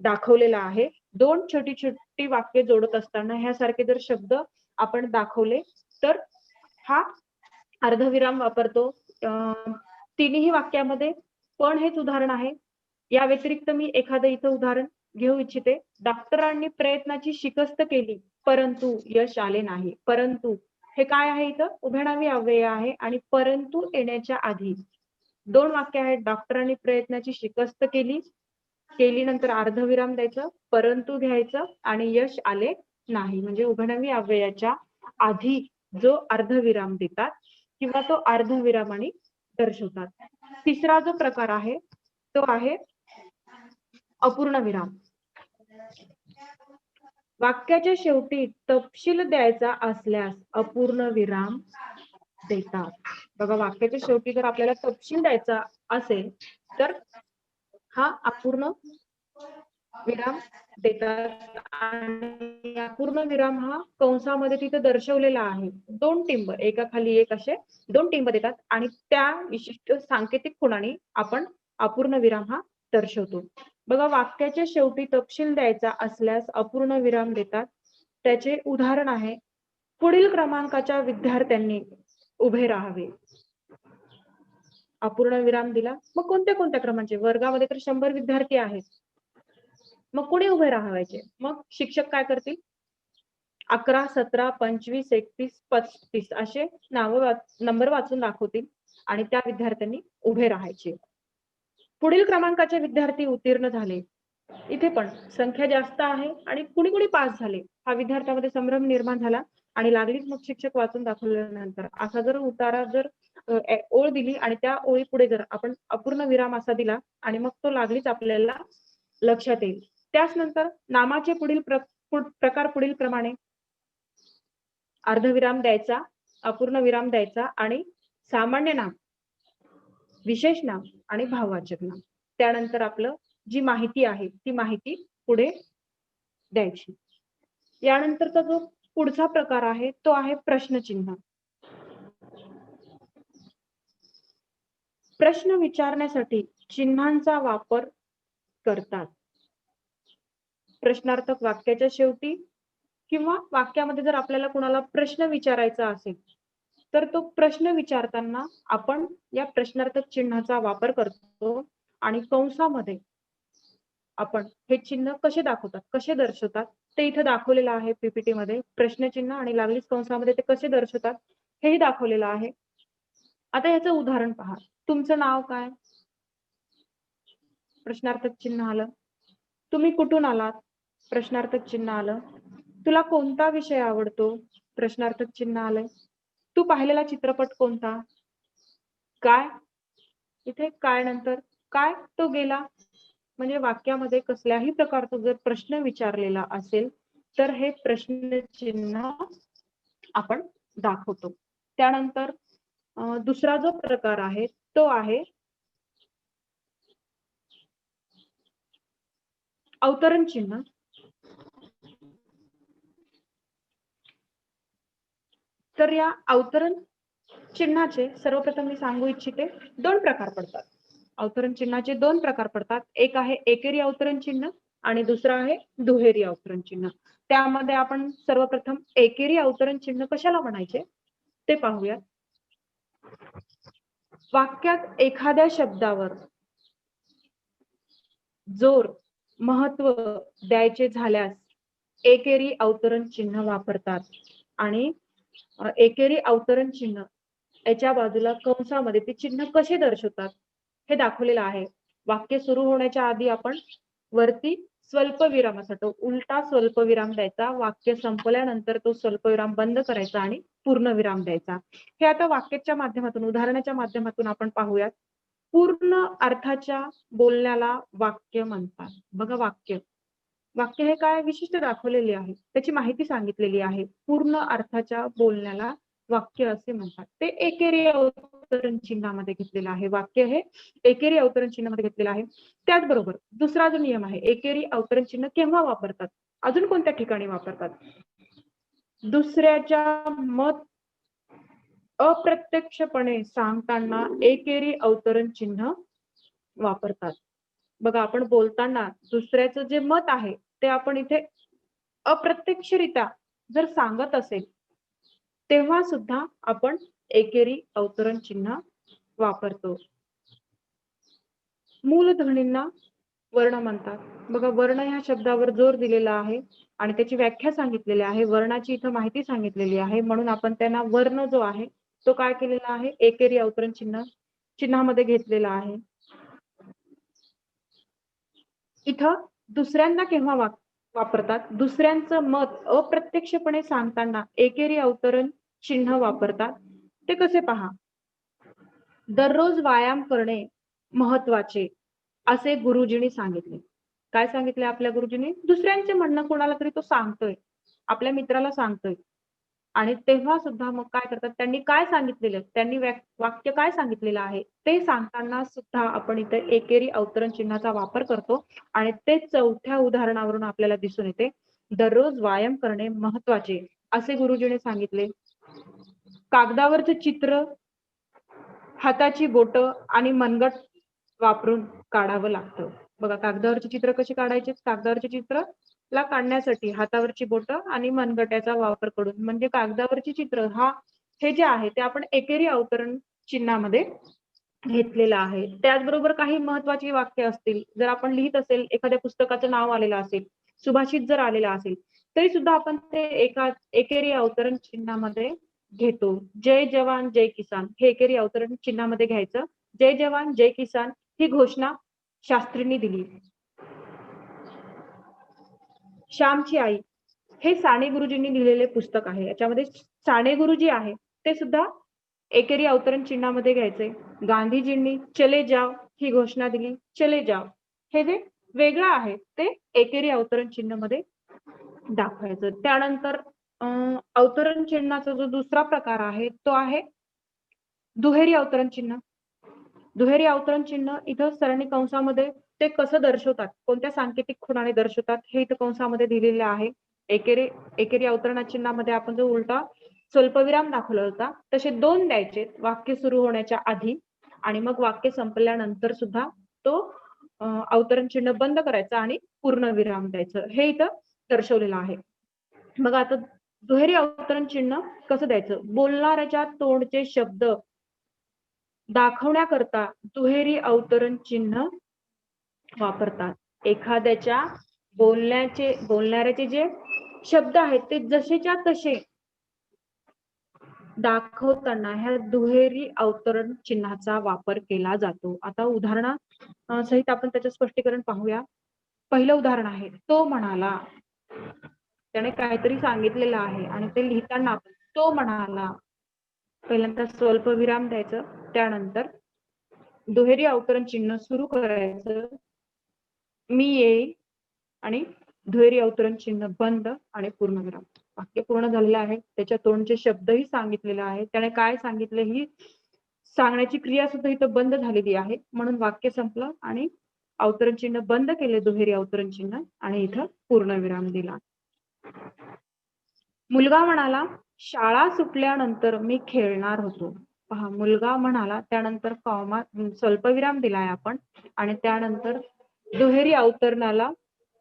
Speaker 1: दाखवलेला आहे. दोन छोटी छोटी वाक्य जोडत असताना ह्यासारखे जर शब्द आपण दाखवले तर हा अर्धविराम वापरतो. तिन्ही वाक्यामध्ये पण हेच उदाहरण आहे. या व्यतिरिक्त मी एखादं इथं उदाहरण घेऊ इच्छिते. डॉक्टरांनी प्रयत्नाची शिकस्त केली परंतु यश आले नाही. परंतु हे काय आहे? इथं उभयनवी अव्यय आहे. आणि परंतु येण्याच्या आधी दोन वाक्य आहेत. डॉक्टरांनी प्रयत्नाची शिकस्त केली नंतर अर्धविराम द्यायचं, परंतु घ्यायचं आणि यश आले नाही. म्हणजे उभयनवी अव्ययाच्या आधी जो अर्धविराम देतात किंवा तो अर्धविरामाने दर्शवतात. तिसरा जो प्रकार आहे तो आहे अपूर्ण विराम. वाक्याच्या शेवटी तपशील द्यायचा असल्यास अपूर्ण विराम देतात. बघा वाक्याच्या शेवटी जर आपल्याला तपशील द्यायचा असेल तर हा अपूर्ण विराम देतात आणि अपूर्ण विराम हा कंसामध्ये तिथे दर्शवलेला आहे. 2 टिंब एका खाली एक असे 2 टिंब देतात आणि त्या विशिष्ट सांकेतिक खुणाने आपण अपूर्ण विराम हा दर्शवतो. बघा वाक्याच्या शेवटी तपशील द्यायचा असल्यास अपूर्ण विराम देतात. त्याचे उदाहरण आहे, पुढील क्रमांकाच्या विद्यार्थ्यांनी उभे राहावे. अपूर्ण विराम दिला. मग कोणत्या क्रमांचे? वर्गामध्ये तर 100 विद्यार्थी आहेत. मग कोणी उभे राहायचे? मग शिक्षक काय करतील? 11, 17, 25, 31, 35 असे नंबर वाचून दाखवतील आणि त्या विद्यार्थ्यांनी उभे राहायचे. पुढील क्रमांकाचे विद्यार्थी उत्तीर्ण झाले. इथे पण संख्या जास्त आहे आणि कुणी पास झाले हा विद्यार्थ्यामध्ये संभ्रम निर्माण झाला आणि लागलीच मग शिक्षक वाचून दाखवल्यानंतर असा जर उतारा जर ओळ दिली आणि त्या ओळी पुढे जर आपण अपूर्ण विराम असा दिला आणि मग तो लागलीच आपल्याला लक्षात येईल. त्याच नंतर नामाचे पुढील प्रकार पुढील प्रमाणे अर्धविराम द्यायचा, अपूर्ण विराम द्यायचा आणि सामान्य नाम, विशेष नाम आणि भाववाचक नाम. त्यानंतर आपलं जी माहिती आहे ती माहिती पुढे द्यायची. यानंतरचा जो पुढचा प्रकार आहे तो आहे प्रश्नचिन्ह. प्रश्न विचारण्यासाठी चिन्हांचा वापर करतात. प्रश्नार्थक वाक्याच्या शेवटी किंवा वाक्यामध्ये जर आपल्याला कोणाला प्रश्न विचारायचा असेल तर तो प्रश्न विचारताना आपण या प्रश्नार्थक चिन्हाचा वापर करतो आणि कंसामध्ये आपण हे चिन्ह कसे दाखवतात, कसे दर्शवतात ते इथे दाखवलेलं आहे पीपीटी मध्ये. प्रश्नचिन्ह आणि लागलीच कंसामध्ये ते कसे दर्शवतात हेही दाखवलेलं आहे. आता याचं उदाहरण पहा. तुमचं नाव काय? प्रश्नार्थक चिन्ह आलं. तुम्ही कुठून आलात? प्रश्नार्थक चिन्ह आलं. तुला कोणता विषय आवडतो? प्रश्नार्थक चिन्ह आलंय. तू पाहिलेला चित्रपट कोणता? काय? इथे काय नंतर काय तो गेला. म्हणजे वाक्यामध्ये कसल्याही प्रकारचा जर प्रश्न विचारलेला असेल तर हे प्रश्नचिन्ह आपण दाखवतो. त्यानंतर दुसरा जो प्रकार आहे तो आहे अवतरण चिन्ह. तर या अवतरण चिन्हाचे सर्वप्रथम मी सांगू इच्छिते 2 प्रकार पडतात. अवतरण चिन्हाचे 2 प्रकार पडतात. एक आहे एकेरी अवतरण चिन्ह आणि दुसरं आहे दुहेरी अवतरण चिन्ह. त्यामध्ये आपण सर्वप्रथम एकेरी अवतरण चिन्ह कशाला म्हणायचे ते पाहूया. वाक्यात एखाद्या शब्दावर जोर, महत्व द्यायचे झाल्यास एकेरी अवतरण चिन्ह वापरतात आणि एकेरी अवतरण चिन्ह याच्या बाजूला कंसामध्ये ते चिन्ह कसे दर्शवतात हे दाखवलेलं आहे. वाक्य सुरू होण्याच्या आधी आपण वरती स्वल्पविरामासाठी उलटा स्वल्पविराम द्यायचा. वाक्य संपल्यानंतर तो स्वल्पविराम बंद करायचा आणि पूर्णविराम द्यायचा. हे आता वाक्याच्या माध्यमातून उदाहरणाच्या माध्यमातून आपण पाहूयात. पूर्ण अर्थाच्या बोलण्याला वाक्य म्हणतात. बघा वाक्य हे काय विशिष्ट दाखवलेले आहे, त्याची माहिती सांगितलेली आहे. पूर्ण अर्थाच्या बोलण्याला वाक्य असे म्हणतात. ते एकेरी अवतरण चिन्हामध्ये घेतलेलं आहे. वाक्य हे एकेरी अवतरण चिन्हामध्ये घेतलेलं आहे. त्याचबरोबर दुसरा जो नियम आहे, एकेरी अवतरण चिन्ह केव्हा वापरतात, अजून कोणत्या ठिकाणी वापरतात? दुसऱ्याच्या मत अप्रत्यक्षपणे सांगताना एकेरी अवतरण चिन्ह वापरतात. बघा आपण बोलताना दुसऱ्याचं जे मत आहे ते आपण इथे अप्रत्यक्षरित्या जर सांगत असेल तेव्हा सुद्धा आपण एकेरी अवतरण चिन्ह वापरतो. मूलध्वनींना वर्ण म्हणतात. बघा वर्ण ह्या शब्दावर जोर दिलेला आहे आणि त्याची व्याख्या सांगितलेली आहे. वर्णाची इथं माहिती सांगितलेली आहे म्हणून आपण त्यांना वर्ण जो आहे तो काय केलेला आहे, एकेरी अवतरण चिन्हामध्ये घेतलेला आहे. इथं दुसऱ्यांना केव्हा वापरतात? दुसऱ्यांचं मत अप्रत्यक्षपणे सांगताना एकेरी अवतरण चिन्ह वापरतात. ते कसे पहा. दररोज व्यायाम करणे महत्वाचे असे गुरुजींनी सांगितले. काय सांगितले आपल्या गुरुजींनी? दुसऱ्यांचे म्हणणं कोणाला तरी तो सांगतोय, आपल्या मित्राला सांगतोय आणि तेव्हा सुद्धा मग काय करतात, त्यांनी काय सांगितलेलं, त्यांनी वाक्य काय सांगितलेलं आहे ते सांगताना सुद्धा आपण इथे एकेरी अवतरण चिन्हाचा वापर करतो. आणि ते चौथ्या उदाहरणावरून आपल्याला दिसून येते. दररोज व्यायाम करणे महत्वाचे असे गुरुजीने सांगितले. कागदावरचे चित्र हाताची बोट आणि मनगट वापरून काढावं लागतं. बघा, कागदावरचे चित्र कसे काढायचे? कागदावरचे चित्र ला काढण्यासाठी हातावरची बोट आणि मनगटाचा वापर करून, म्हणजे कागदावरची चित्र हे जे आहे ते आपण एकेरी अवतरण चिन्हामध्ये घेतलेलं आहे. त्याचबरोबर काही महत्वाची वाक्य असतील, जर आपण लिहित असेल, एखाद्या पुस्तकाचं नाव आलेलं असेल, सुभाषित जर आलेलं असेल, तरी सुद्धा आपण ते एकेरी अवतरण चिन्हामध्ये घेतो. जय जवान जय किसान हे एकेरी अवतरण चिन्हामध्ये घ्यायचं. जय जवान जय किसान ही घोषणा शास्त्रींनी दिली. श्यामची आई हे साने गुरुजींनी लिहिलेले पुस्तक आहे. याच्यामध्ये साने गुरुजी आहे ते सुद्धा एकेरी अवतरण चिन्हामध्ये घ्यायचे. गांधीजींनी चले जाव ही घोषणा दिली. चले जाव हे जे वेगळं आहे ते एकेरी अवतरण चिन्हामध्ये दाखवायचं. त्यानंतर अवतरण चिन्हाचा जो दुसरा प्रकार आहे तो आहे दुहेरी अवतरण चिन्ह. दुहेरी अवतरण चिन्ह इथं सरणी कंसामध्ये ते कसं दर्शवतात, कोणत्या सांकेतिक खुणाने दर्शवतात हे इथं कंसामध्ये दिलेलं आहे. एकेरी अवतरण चिन्हामध्ये आपण जो उलटा स्वल्पविराम दाखवला होता तसे 2 द्यायचे, वाक्य सुरू होण्याच्या आधी आणि मग वाक्य संपल्यानंतर सुद्धा तो अवतरण चिन्ह बंद करायचा आणि पूर्ण विराम द्यायचं, हे इथं दर्शवलेलं आहे. मग आता दुहेरी अवतरण चिन्ह कसं द्यायचं? बोलणाऱ्याच्या तोंडचे शब्द दाखवण्याकरता दुहेरी अवतरण चिन्ह वापरतात. एखाद्याच्या बोलणाऱ्याचे जे शब्द आहेत ते जसेच्या तसे दाखवताना ह्या दुहेरी अवतरण चिन्हाचा वापर केला जातो. आता उदाहरणा सहित आपण त्याचं स्पष्टीकरण पाहूया. पहिलं उदाहरण आहे, तो म्हणाला. त्याने काहीतरी सांगितलेलं आहे आणि ते लिहिताना तो म्हणाला, पहिल्यांदा स्वल्पविराम द्यायचं, त्यानंतर दुहेरी अवतरण चिन्ह सुरू करायचं, मी येईल, आणि दुहेरी अवतरण चिन्ह बंद आणि पूर्णविराम. वाक्य पूर्ण झालेलं आहे, त्याच्या तोंडचे शब्दही सांगितलेले आहे, त्याने काय सांगितले ही सांगण्याची क्रिया सुद्धा इथं बंद झालेली आहे, म्हणून वाक्य संपलं आणि अवतरण चिन्ह बंद केले, दुहेरी अवतरण चिन्ह, आणि इथं पूर्णविराम दिला. मुलगा म्हणाला, शाळा सुटल्यानंतर मी खेळणार होतो. पहा, मुलगा म्हणाला, त्यानंतर कॉमा स्वल्पविराम दिलाय आपण आणि त्यानंतर दुहेरी अवतरणाला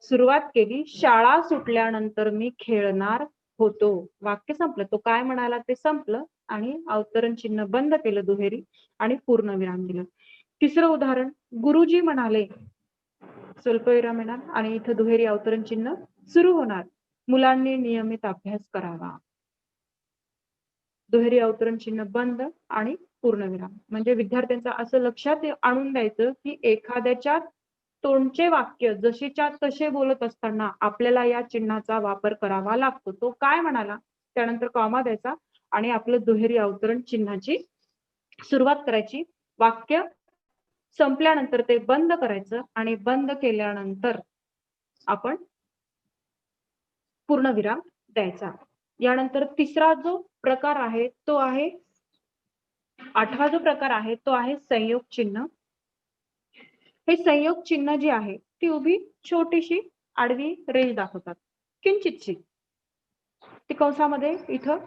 Speaker 1: सुरुवात केली, शाळा सुटल्यानंतर मी खेळणार होतो. वाक्य संपलं, तो काय म्हणाला ते संपलं आणि अवतरण चिन्ह बंद केलं दुहेरी आणि पूर्णविराम दिलं. तिसरं उदाहरण, गुरुजी म्हणाले, स्वल्पविराम येणार आणि इथं दुहेरी अवतरण चिन्ह सुरू होणार, मुलांनी नियमित अभ्यास करावा. दुहेरी अवतरण चिन्ह बंद आणि पूर्णविराम. म्हणजे विद्यार्थ्यांचा असं लक्षात आणून द्यायचं की एखाद्याच्या तोंडचे वाक्य जसेच्या तसे बोलत असताना आपल्याला या चिन्हाचा वापर करावा लागतो. तो काय म्हणाला, त्यानंतर कॉमा द्यायचा आणि आपलं दुहेरी अवतरण चिन्हाची सुरुवात करायची. वाक्य संपल्यानंतर ते बंद करायचं आणि बंद केल्यानंतर आपण पूर्णविराम द्यायचा. यानंतर तिसरा जो प्रकार आहे तो आहे, 8वा जो प्रकार आहे तो आहे संयोग चिन्ह. हे संयोग चिन्ह जी आहे ती उभी छोटीशी आडवी रेष दाखवतात, किंचितशी. ती कंसामध्ये इथं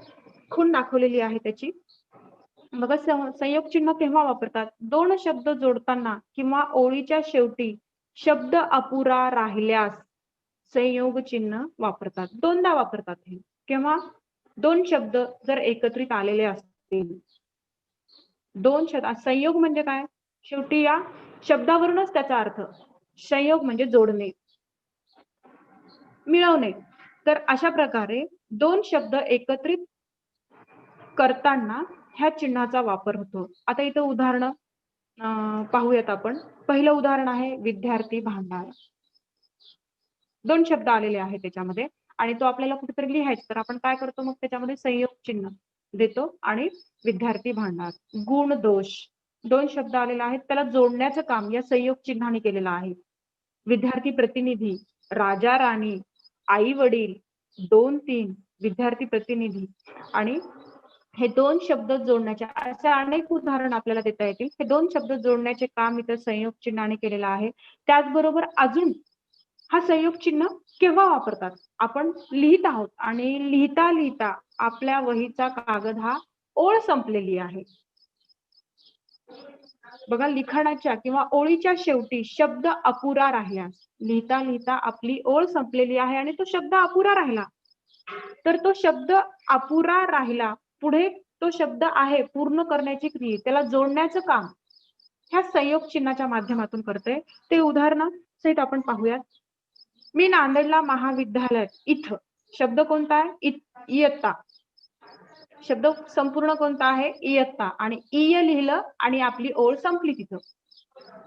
Speaker 1: खूण दाखवलेली आहे त्याची. बघा, संयोग चिन्ह केव्हा वापरतात? 2 शब्द जोडताना किंवा ओळीच्या शेवटी शब्द अपुरा राहिल्यास संयोग चिन्ह वापरतात. 2दा वापरतात हे. केव्हा? 2 शब्द जर एकत्रित आलेले असतील. 2 शब्द, संयोग म्हणजे काय? शेवटी या शब्दावरूनच त्याचा अर्थ. संयोग म्हणजे जोडणे, मिळवणे. तर अशा प्रकारे 2 शब्द एकत्रित करताना ह्या चिन्हाचा वापर होतो. आता इथं उदाहरण पाहूयात आपण. पहिलं उदाहरण आहे विद्यार्थी भांडार. 2 शब्द आलेले आहेत त्याच्यामध्ये आणि तो आपल्याला कुठेतरी लिहायचा, तर आपण काय करतो, मग त्याच्यामध्ये संयोग चिन्ह देतो आणि विद्यार्थी भांडार. गुण दोष, 2 शब्द आलेले आहेत, त्याला जोडण्याचं काम या संयोग चिन्हाने केलेलं आहे. विद्यार्थी प्रतिनिधी, राजा राणी, आई वडील, 2-3, विद्यार्थी प्रतिनिधी आणि हे दोन शब्द जोडण्याचे असे अनेक उदाहरण आपल्याला देता येतील. हे दोन शब्द जोडण्याचे काम इथं संयोग चिन्हाने केलेलं आहे. त्याचबरोबर अजून हा संयोग चिन्ह केव्हा वापरतात? आपण लिहित आहोत आणि लिहिता लिहिता आपल्या वहीचा कागद हा ओळ संपलेली आहे. बघा, लिखाणाच्या किंवा ओळीच्या शेवटी शब्द अपुरा राहिल्यास, लिहिता लिहिता आपली ओळ संपलेली आहे आणि तो शब्द अपुरा राहिला, तर तो शब्द अपुरा राहिला, पुढे तो शब्द आहे पूर्ण करण्याची क्रिया, त्याला जोडण्याचं काम ह्या संयोग चिन्हाच्या माध्यमातून करते. ते उदाहरण सहित आपण पाहूयात. मी नांदेडला महाविद्यालय इथं, शब्द कोणता आहे? इयत्ता. शब्द संपूर्ण कोणता आहे? इयत्ता. आणि इय लिहिलं आणि आपली ओळ संपली तिथं.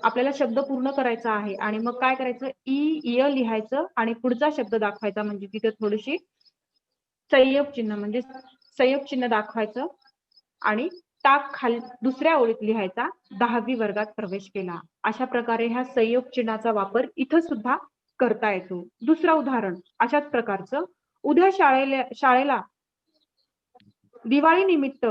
Speaker 1: आपल्याला शब्द पूर्ण करायचा आहे आणि मग काय करायचं? इय लिहायचं आणि पुढचा शब्द दाखवायचा, म्हणजे तिथे थोडीशी संयोग चिन्ह म्हणजे संयोग चिन्ह दाखवायचं आणि टाक खाली दुसऱ्या ओळीत लिहायचा, 10वी वर्गात प्रवेश केला. अशा प्रकारे ह्या संयोग चिन्हाचा वापर इथं सुद्धा करता येतो. दुसरं उदाहरण अशाच प्रकारचं. उद्या शाळेला दिवाळी निमित्त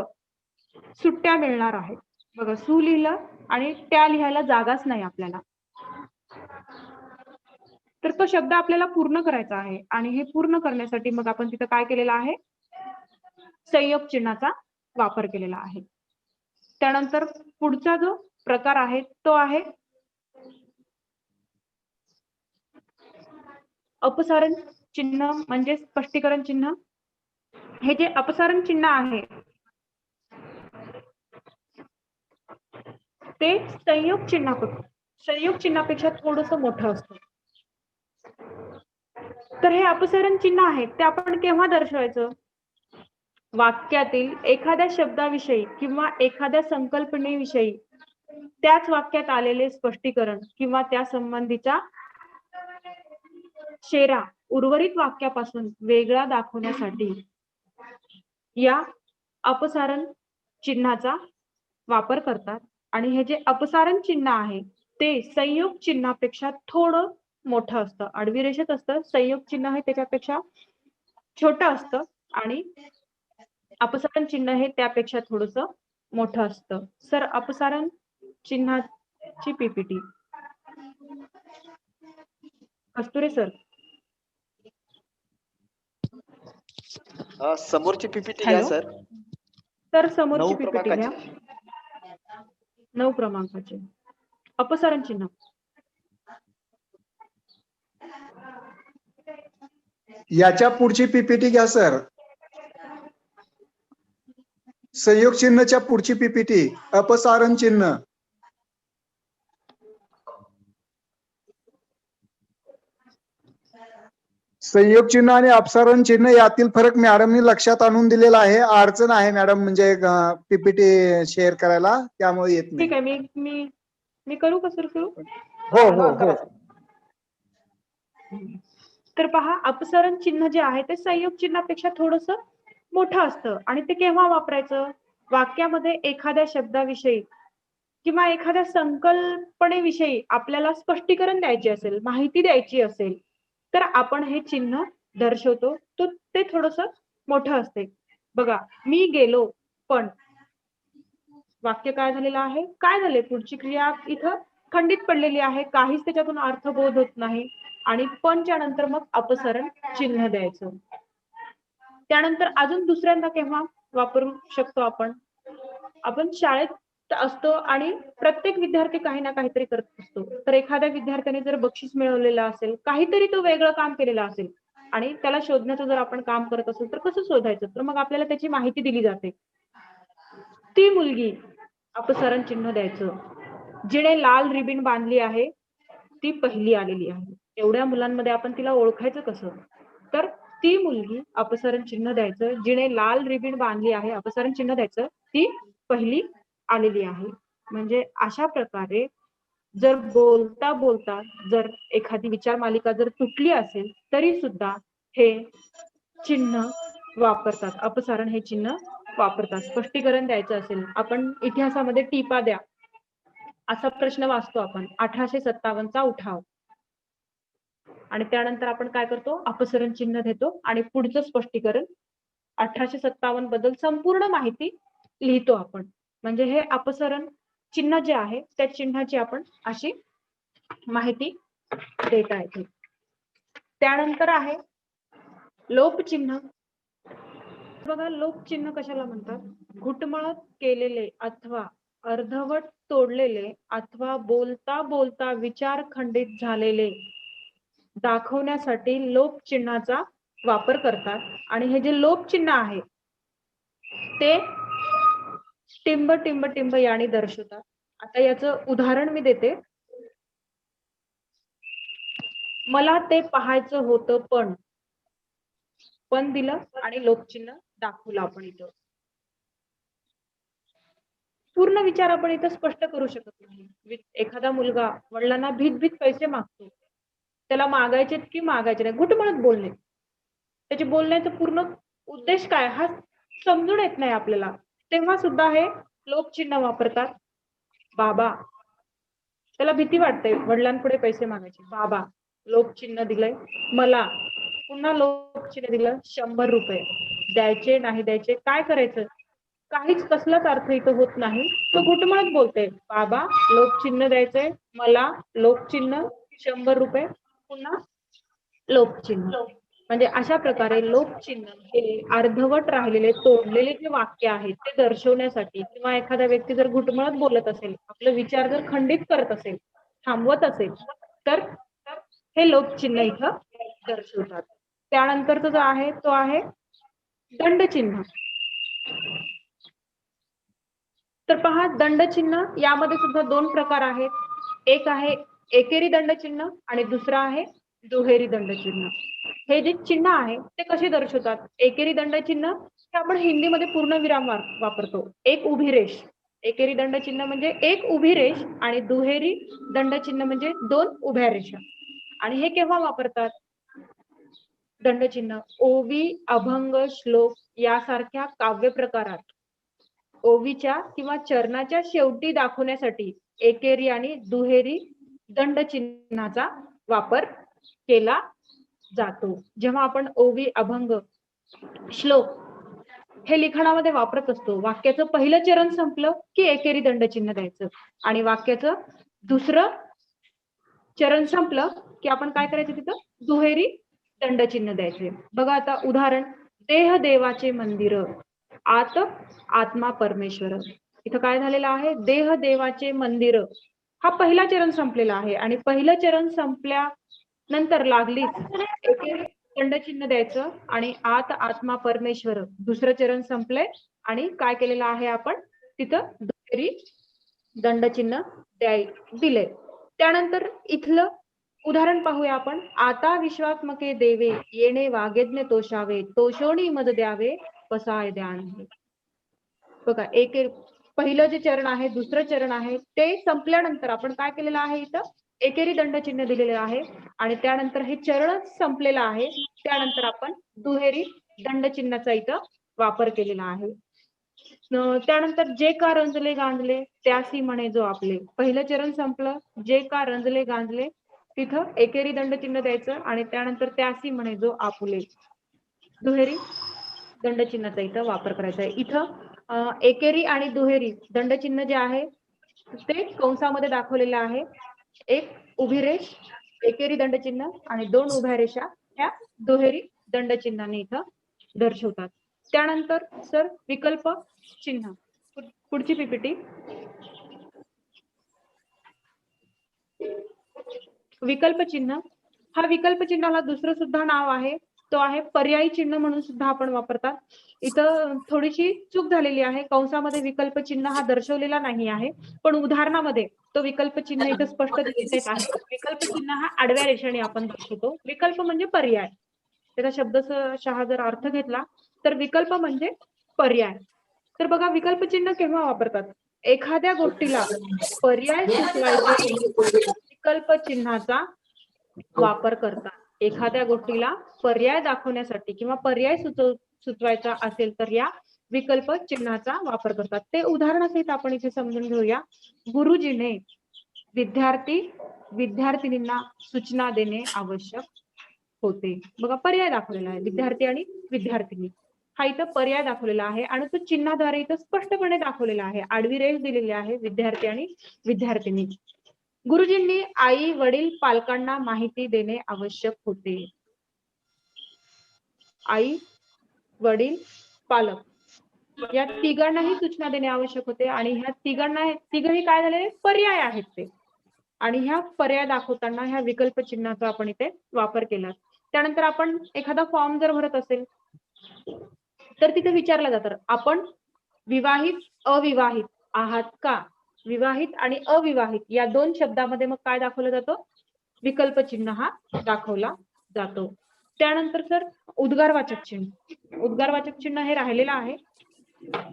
Speaker 1: सुट्ट्या मिळणार आहेत. बघा, सु लिहिलं आणि त्या लिहायला जागाच नाही आपल्याला, तर तो शब्द आपल्याला पूर्ण करायचा आहे आणि हे पूर्ण करण्यासाठी मग आपण तिथं काय केलेलं आहे? संयोग चिन्हाचा वापर केलेला आहे. त्यानंतर पुढचा जो प्रकार आहे तो आहे अपसारण चिन्ह म्हणजे स्पष्टीकरण चिन्ह. हे जे अपसारण चिन्ह आहे ते संयोग चिन्हापेक्षा थोडस मोठं असतं. तर हे अपसारण चिन्ह आहे ते आपण केव्हा दर्शवायचं? वाक्यातील एखाद्या शब्दाविषयी किंवा एखाद्या संकल्पनेविषयी त्याच वाक्यात आलेले स्पष्टीकरण किंवा त्या संबंधीचा शेरा उर्वरित वाक्यापासून वेगळा दाखवण्यासाठी या अपसारण चिन्हाचा वापर करतात. आणि हे जे अपसारण चिन्ह आहे ते संयोग चिन्हापेक्षा थोडं मोठं असतं, आडवी रेषेत असतं. संयोग चिन्ह हे त्याच्यापेक्षा छोटं असतं आणि अपसारण चिन्ह हे त्यापेक्षा थोडस मोठं असतं. सर, अपसारण चिन्हाची पीपीटी. कस्तुरे सर.
Speaker 2: समोरची पीपीटी घ्या
Speaker 1: हॅलो
Speaker 2: सर.
Speaker 1: तर समोरची
Speaker 2: 9
Speaker 1: पीपीटी घ्या.
Speaker 2: क्रमांकाची.
Speaker 1: 9 क्रमांकाचे अपसारण चिन्ह.
Speaker 3: याच्या पुढची पीपीटी घ्या सर. संयोग चिन्हच्या पुढची पीपीटी अपसारण चिन्ह. संयोग चिन्ह आणि अपसारण चिन्ह यातील फरक मॅडमनी लक्षात आणून दिलेला आहे. अडचण आहे मॅडम म्हणजे पीपीटी शेअर करायला, त्यामुळे येत नाही.
Speaker 1: ठीक आहे, मी करू का सर सुरू?
Speaker 3: हो हो हो.
Speaker 1: तर पहा, अपसारण चिन्ह जे आहे ते संयोग चिन्हापेक्षा थोडस मोठं असतं आणि ते केव्हा वापरायचं? वाक्यामध्ये एखाद्या शब्दाविषयी किंवा एखाद्या संकल्पनेविषयी आपल्याला स्पष्टीकरण द्यायचे असेल, माहिती द्यायची असेल, तर आपण हे चिन्ह दर्शवतो. तो ते थोडस मोठं असते. बघा, मी गेलो पण वाक्य काय झालेलं आहे? काय झाले? पुढची क्रिया इथं खंडित पडलेली आहे, काहीच त्याच्यातून अर्थबोध होत नाही आणि पणच्या नंतर मग अपसरण चिन्ह द्यायचं. त्यानंतर अजून दुसऱ्यांदा केव्हा वापरू शकतो आपण? आपण शाळेत असतो आणि प्रत्येक विद्यार्थी काही ना काहीतरी करत असतो. तर एखाद्या विद्यार्थ्याने जर बक्षीस मिळवलेलं असेल, काहीतरी तो वेगळं काम केलेलं असेल आणि त्याला शोधण्याचं जर आपण काम करत असेल तर कसं शोधायचं? तर मग आपल्याला त्याची माहिती दिली जाते. ती मुलगी, अपसरण चिन्ह द्यायचं. जिने लाल रिबीन बांधली आहे ती पहिली आलेली आहे. एवढ्या मुलांमध्ये आपण तिला ओळखायचं कसं? तर ती मुलगी, अपसरण चिन्ह द्यायचं. जिने लाल रिबीन बांधली आहे, अपसरण चिन्ह द्यायचं, ती पहिली आलेली आहे. म्हणजे अशा प्रकारे जर बोलता बोलता जर एखादी विचार मालिका जर तुटली असेल तरी सुद्धा हे चिन्ह वापरतात. अपसारण हे चिन्ह वापरतात. स्पष्टीकरण द्यायचं असेल, आपण इतिहासामध्ये टिपा द्या असा प्रश्न वाचतो आपण, 1857 चा उठाव, आणि त्यानंतर आपण काय करतो? अपसरण चिन्ह देतो आणि पुढचं स्पष्टीकरण 1857 बद्दल संपूर्ण माहिती लिहितो आपण. म्हणजे हे अपसरण चिन्ह जे आहे त्या चिन्हाची आपण अशी माहिती देता येते. त्यानंतर आहे लोपचिन्ह. बघा लोपचिन्ह कशाला म्हणतात? घुटमळत केलेले अथवा अर्धवट तोडलेले अथवा बोलता बोलता विचार खंडित झालेले दाखवण्यासाठी लोपचिन्हाचा वापर करतात. आणि हे जे लोपचिन्ह आहे ते टिंब टिंब टिंब याने दर्शवतात. आता याचं उदाहरण मी देते. मला ते पाहायचं होतं पण दिलं आणि लोपचिन्ह दाखवलं आपण इथं. पूर्ण विचार आपण इथं स्पष्ट करू शकत नाही. एखादा मुलगा वडिलांना भीत पैसे मागतो, त्याला मागायचे की मागायचे नाही, घुटमळत बोलणे. त्याचे बोलण्याचा पूर्ण उद्देश काय हा समजून येत नाही आपल्याला. तेव्हा सुद्धा हे लोपचिन्ह वापरतात. बाबा, त्याला भीती वाटते वडिलांपुढे पैसे मागायचे. बाबा, लोपचिन्ह दिलंय. मला, पुन्हा लोपचिन्ह दिलं. 100 रुपये द्यायचे नाही द्यायचे, काय करायचं? काहीच कसलाच अर्थ इथं होत नाही. तो घुटमळत बोलते. बाबा, लोपचिन्ह द्यायचंय मला, लोपचिन्ह 100 रुपये, पुन्हा लोपचिन्ह. म्हणजे अशा प्रकारे लोपचिन्ह हे अर्धवट राहिलेले तोडलेले जे वाक्य आहेत ते दर्शवण्यासाठी, किंवा एखादा व्यक्ती जर घुटमळत बोलत असेल, आपला विचार जर खंडित करत असेल, थांबवत असेल, तर हे लोपचिन्ह इथं दर्शवतात. त्यानंतरचा जो आहे तो आहे दंडचिन्ह. तर पहा, दंडचिन्ह यामध्ये सुद्धा 2 प्रकार आहेत. एक आहे एकेरी दंडचिन्ह आणि दुसरा आहे दुहेरी दंडचिन्ह. हे जे चिन्ह आहे ते कसे दर्शवतात? एकेरी दंडचिन्ह हे आपण हिंदीमध्ये पूर्णविराम वापरतो. एक उभी रेष. एकेरी दंडचिन्ह म्हणजे एक उभी रेष आणि दुहेरी दंडचिन्ह म्हणजे 2 उभ्या रेषा. आणि हे केव्हा वापरतात? दंडचिन्ह ओवी, अभंग, श्लोक यासारख्या काव्य प्रकारात ओवीच्या किंवा चरणाच्या शेवटी दाखवण्यासाठी एकेरी आणि दुहेरी दंडचिन्हाचा वापर केला जातो. जेव्हा आपण ओवी, अभंग, श्लोक हे लिखाणामध्ये वापरत असतो, वाक्याचं पहिलं चरण संपलं की एकेरी दंडचिन्ह द्यायचं आणि वाक्याचं दुसरं चरण संपलं की आपण काय करायचं? तिथं दुहेरी दंडचिन्ह द्यायचे. बघा आता उदाहरण, देह देवाचे मंदिर, आत आत्मा परमेश्वर. इथं काय झालेलं आहे? देह देवाचे मंदिर हा पहिला चरण संपलेला आहे आणि पहिलं चरण संपल्यानंतर लागलीच एकेरी दंडचिन्ह द्यायचं आणि आत आत्मा परमेश्वर दुसरं चरण संपलंय आणि काय केलेलं आहे आपण? तिथं दुहेरी दंडचिन्ह दिले. त्यानंतर इथलं उदाहरण पाहूया आपण. आता विश्वात्मके देवे येणे वागेज्ञ तोषावे, तोषोणी मद द्यावे पसाय द्यान. बघा, एक पहिलं जे चरण आहे, दुसरं चरण आहे, ते संपल्यानंतर आपण काय केलेलं आहे? इथं एकेरी दंडचिन्ह दिलेलं आहे आणि त्यानंतर हे चरण संपलेलं आहे, त्यानंतर आपण दुहेरी दंडचिन्हाचा इथं वापर केलेला आहे. त्यानंतर जे का रंजले गांजले त्यासी म्हणे जो आपले. पहिलं चरण संपलं, जे का रंजले गांजले, तिथं एकेरी दंडचिन्ह द्यायचं आणि त्यानंतर त्यासी म्हणे जो आपुले. दुहेरी दंडचिन्हाचा इथं वापर करायचा आहे. इथं एकेरी आणि दुहेरी दंडचिन्ह जे आहे ते कंसामध्ये दाखवलेलं आहे. एक उभी रेष एकेरी दंडचिन्ह आणि 2 उभ्या रेषा ह्या दुहेरी दंडचिन्हाने इथं दर्शवतात. त्यानंतर सर विकल्प चिन्ह, पुढची पीपीटी. विकल्प चिन्ह, हा विकल्प चिन्हाला दुसरं सुद्धा नाव आहे, तो आहे पर्यायी चिन्ह म्हणून सुद्धा आपण वापरतात. इथं थोडीशी चूक झालेली आहे, कंसामध्ये विकल्प चिन्ह हा दर्शवलेला नाही आहे, पण उदाहरणामध्ये तो विकल्प चिन्ह इथं स्पष्ट दिसत आहे. विकल्प चिन्ह हा आडव्या रेषाने आपण दर्शवतो. विकल्प म्हणजे पर्याय. त्याचा शब्दशः जर अर्थ घेतला तर विकल्प म्हणजे पर्याय. तर बघा, विकल्प चिन्ह केव्हा वापरतात? एखाद्या गोष्टीला पर्याय सुचवायचा विकल्प चिन्हाचा वापर करतात. एखाद्या गोष्टीला पर्याय दाखवण्यासाठी किंवा पर्याय सुचवायचा असेल तर या विकल्प चिन्हाचा वापर करतात. ते उदाहरणासहित आपण इथे समजून घेऊया. गुरुजीने विद्यार्थिनींना सूचना देणे आवश्यक होते. बघा, पर्याय दाखवलेला आहे, विद्यार्थी आणि विद्यार्थिनी. हा इथं पर्याय दाखवलेला आहे आणि तो चिन्हाद्वारे इथं स्पष्टपणे दाखवलेला आहे. आडवी रेष दिलेली आहे विद्यार्थी आणि विद्यार्थिनी. गुरुजींनी आई वडील पालकांना माहिती देणे आवश्यक होते. आई वडील पालक या तिघांनाही सूचना देणे आवश्यक होते आणि ह्या तिघही काय झाले पर्याय आहेत ते. आणि ह्या पर्याय दाखवताना ह्या विकल्प चिन्हाचा आपण इथे वापर केला. त्यानंतर आपण एखादा फॉर्म जर भरत असेल तर तिथे विचारलं जातं आपण विवाहित अविवाहित आहात का. विवाहित आणि अविवाहित या दोन शब्दामध्ये मग काय दाखवलं जातं विकल्प चिन्ह हा दाखवला जातो. त्यानंतर सर उद्गारवाचक चिन्ह. उद्गारवाचक चिन्ह हे राहिलेलं आहे.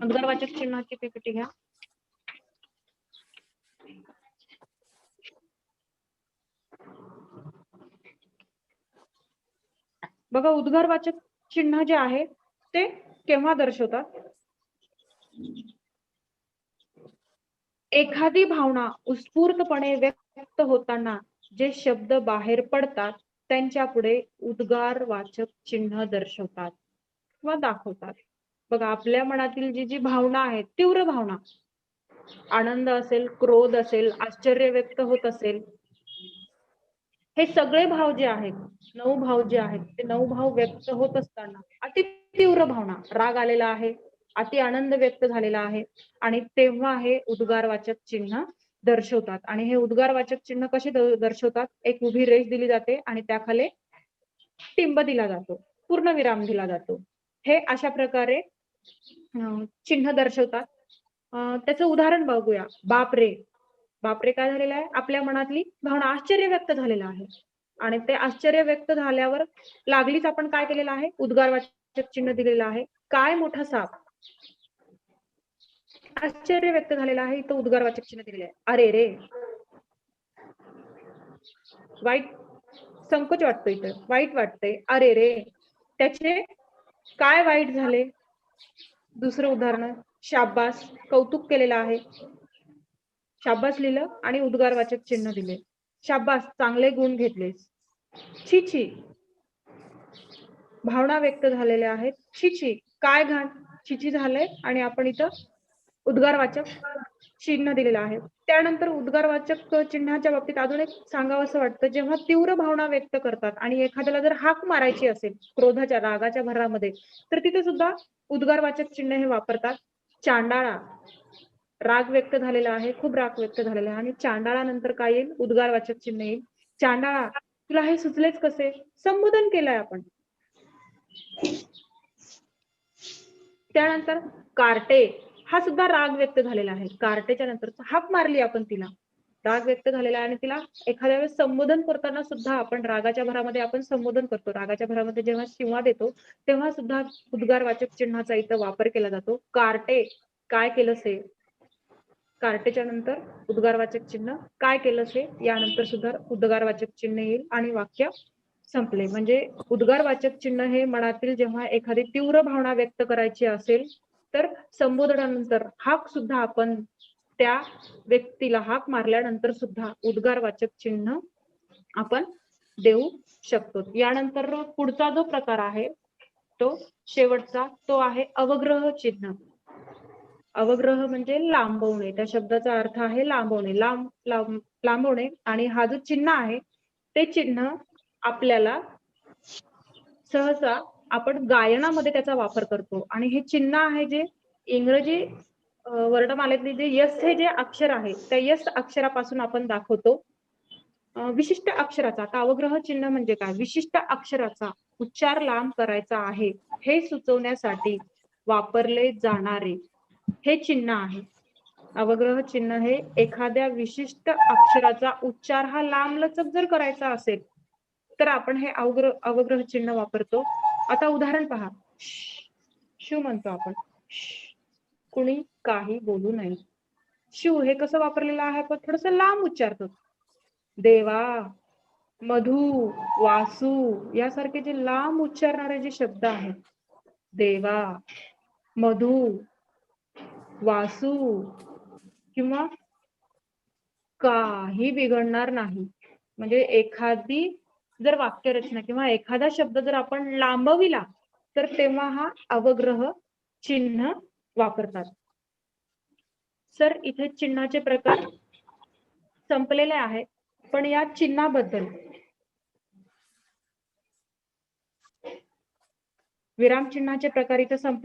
Speaker 1: उद्गारवाचक चिन्हाची पीपीटी घ्या. बघा उद्गारवाचक चिन्ह जे आहे ते केव्हा दर्शवतात. एखादी भावना उत्स्फूर्तपणे व्यक्त होताना जे शब्द बाहेर पडतात त्यांच्या पुढे उद्गारवाचक चिन्ह दर्शवतात किंवा दाखवतात. बघा आपल्या मनातील जी भावना आहे तीव्र भावना आनंद असेल क्रोध असेल आश्चर्य व्यक्त होत असेल हे सगळे भाव जे आहेत 9 भाव जे आहेत ते 9 भाव व्यक्त होत असताना अति तीव्र भावना राग आलेला आहे अति आनंद व्यक्त झालेला आहे आणि तेव्हा हे उद्गारवाचक चिन्ह दर्शवतात. आणि हे उद्गारवाचक चिन्ह कसे दर्शवतात एक उभी रेष दिली जाते आणि त्याखाली टिंब दिला जातो पूर्णविराम दिला जातो. हे अशा प्रकारे चिन्ह दर्शवतात. त्याचं उदाहरण बघूया. बापरे. बापरे काय झालेलं आहे आपल्या मनातली भावना आश्चर्य व्यक्त झालेलं आहे आणि ते आश्चर्य व्यक्त झाल्यावर लागलीच आपण काय केलेलं आहे उद्गारवाचक चिन्ह दिलेलं आहे. काय मोठा साप. आश्चर्य व्यक्त झालेलं आहे इथं उद्गारवाचक चिन्ह दिलेलं आहे. अरे रे. वाईट संकोच वाटतो इथं वाईट वाटतंय अरे रे. त्याचे काय वाईट झाले. दुसरं उदाहरण शाबास कौतुक केलेलं आहे. शाबास लिहिलं आणि उद्गारवाचक चिन्ह दिले. शाबास चांगले गुण घेतलेस. छी छी भावना व्यक्त झालेल्या आहेत. छी छी काय घाण. छी छी झालंय आणि आपण इथं उद्गारवाचक चिन्ह दिलेलं आहे. त्यानंतर उद्गारवाचक चिन्हाच्या बाबतीत अजून एक सांगावं असं वाटतं जेव्हा तीव्र भावना व्यक्त करतात आणि एखाद्याला जर हाक मारायची असेल क्रोधाच्या रागाच्या भरामध्ये तर तिथे सुद्धा उद्गारवाचक चिन्ह हे वापरतात. चांडाळा राग व्यक्त झालेला आहे खूप राग व्यक्त झालेला आहे आणि चांडाळा नंतर काय येईल उद्गारवाचक चिन्ह येईल. चांडाळा तुला हे सुचलेच कसे. संबोधन केलंय आपण. त्यानंतर कार्टे हा सुद्धा राग व्यक्त झालेला आहे. कार्टेच्या नंतर हाक मारली आपण तिला राग व्यक्त झालेला आहे आणि तिला एखाद्या वेळेस संबोधन करताना सुद्धा आपण रागाच्या भरामध्ये आपण संबोधन करतो. रागाच्या भरामध्ये जेव्हा शिवा देतो तेव्हा सुद्धा उद्गारवाचक चिन्हाचा इथं वापर केला जातो. कार्टे काय केलं से. कार्टेच्या नंतर उद्गारवाचक चिन्ह काय केलं से यानंतर सुद्धा उद्गारवाचक चिन्ह येईल आणि वाक्य संपले. म्हणजे उद्गारवाचक चिन्ह हे मनातील जेव्हा एखादी तीव्र भावना व्यक्त करायची असेल तर संबोधनानंतर हाक सुद्धा आपण त्या व्यक्तीला हाक मारल्यानंतर सुद्धा उद्गारवाचक चिन्ह आपण देऊ शकतो. यानंतर पुढचा जो प्रकार आहे तो शेवटचा तो आहे अवग्रह चिन्ह. अवग्रह म्हणजे लांबवणे. त्या शब्दाचा अर्थ आहे लांबवणे लांबवणे आणि हा जो चिन्ह आहे ते चिन्ह आपल्याला सहसा आपण गायनामध्ये त्याचा वापर करतो आणि हे चिन्ह आहे जे इंग्रजी वर्णमालेतले जे यस हे जे अक्षर आहे त्या यस अक्षरापासून आपण दाखवतो. विशिष्ट अक्षराचा आता अवग्रह चिन्ह म्हणजे काय विशिष्ट अक्षराचा उच्चार लांब करायचा आहे हे सुचवण्यासाठी वापरले जाणारे हे चिन्ह आहे. अवग्रह चिन्ह हे एखाद्या विशिष्ट अक्षराचा उच्चार हा लांबलचक जर करायचा असेल तर आपण हे अवग्रह चिन्ह वापरतो. आता उदाहरण पहा. शू म्हणतो आपण. कुणी काही बोलू नये. शू हे कसं वापरलेलं आहे आपण थोडस लांब उच्चारतो. देवा मधु वासू यासारखे जे लांब उच्चारणारे जे शब्द आहेत देवा मधु वासू किंवा काही बिघडणार नाही. म्हणजे एखादी जर वाक्यरचना किंवा एखादा शब्द जर आपण लांबविला तर तेव्हा हा अवग्रह चिन्ह वापरतात. सर इथे चिन्हाचे प्रकार संपलेले आहेत, पण या चिन्हाबद्दल विराम चिन्हाचे प्रकार इथे संपले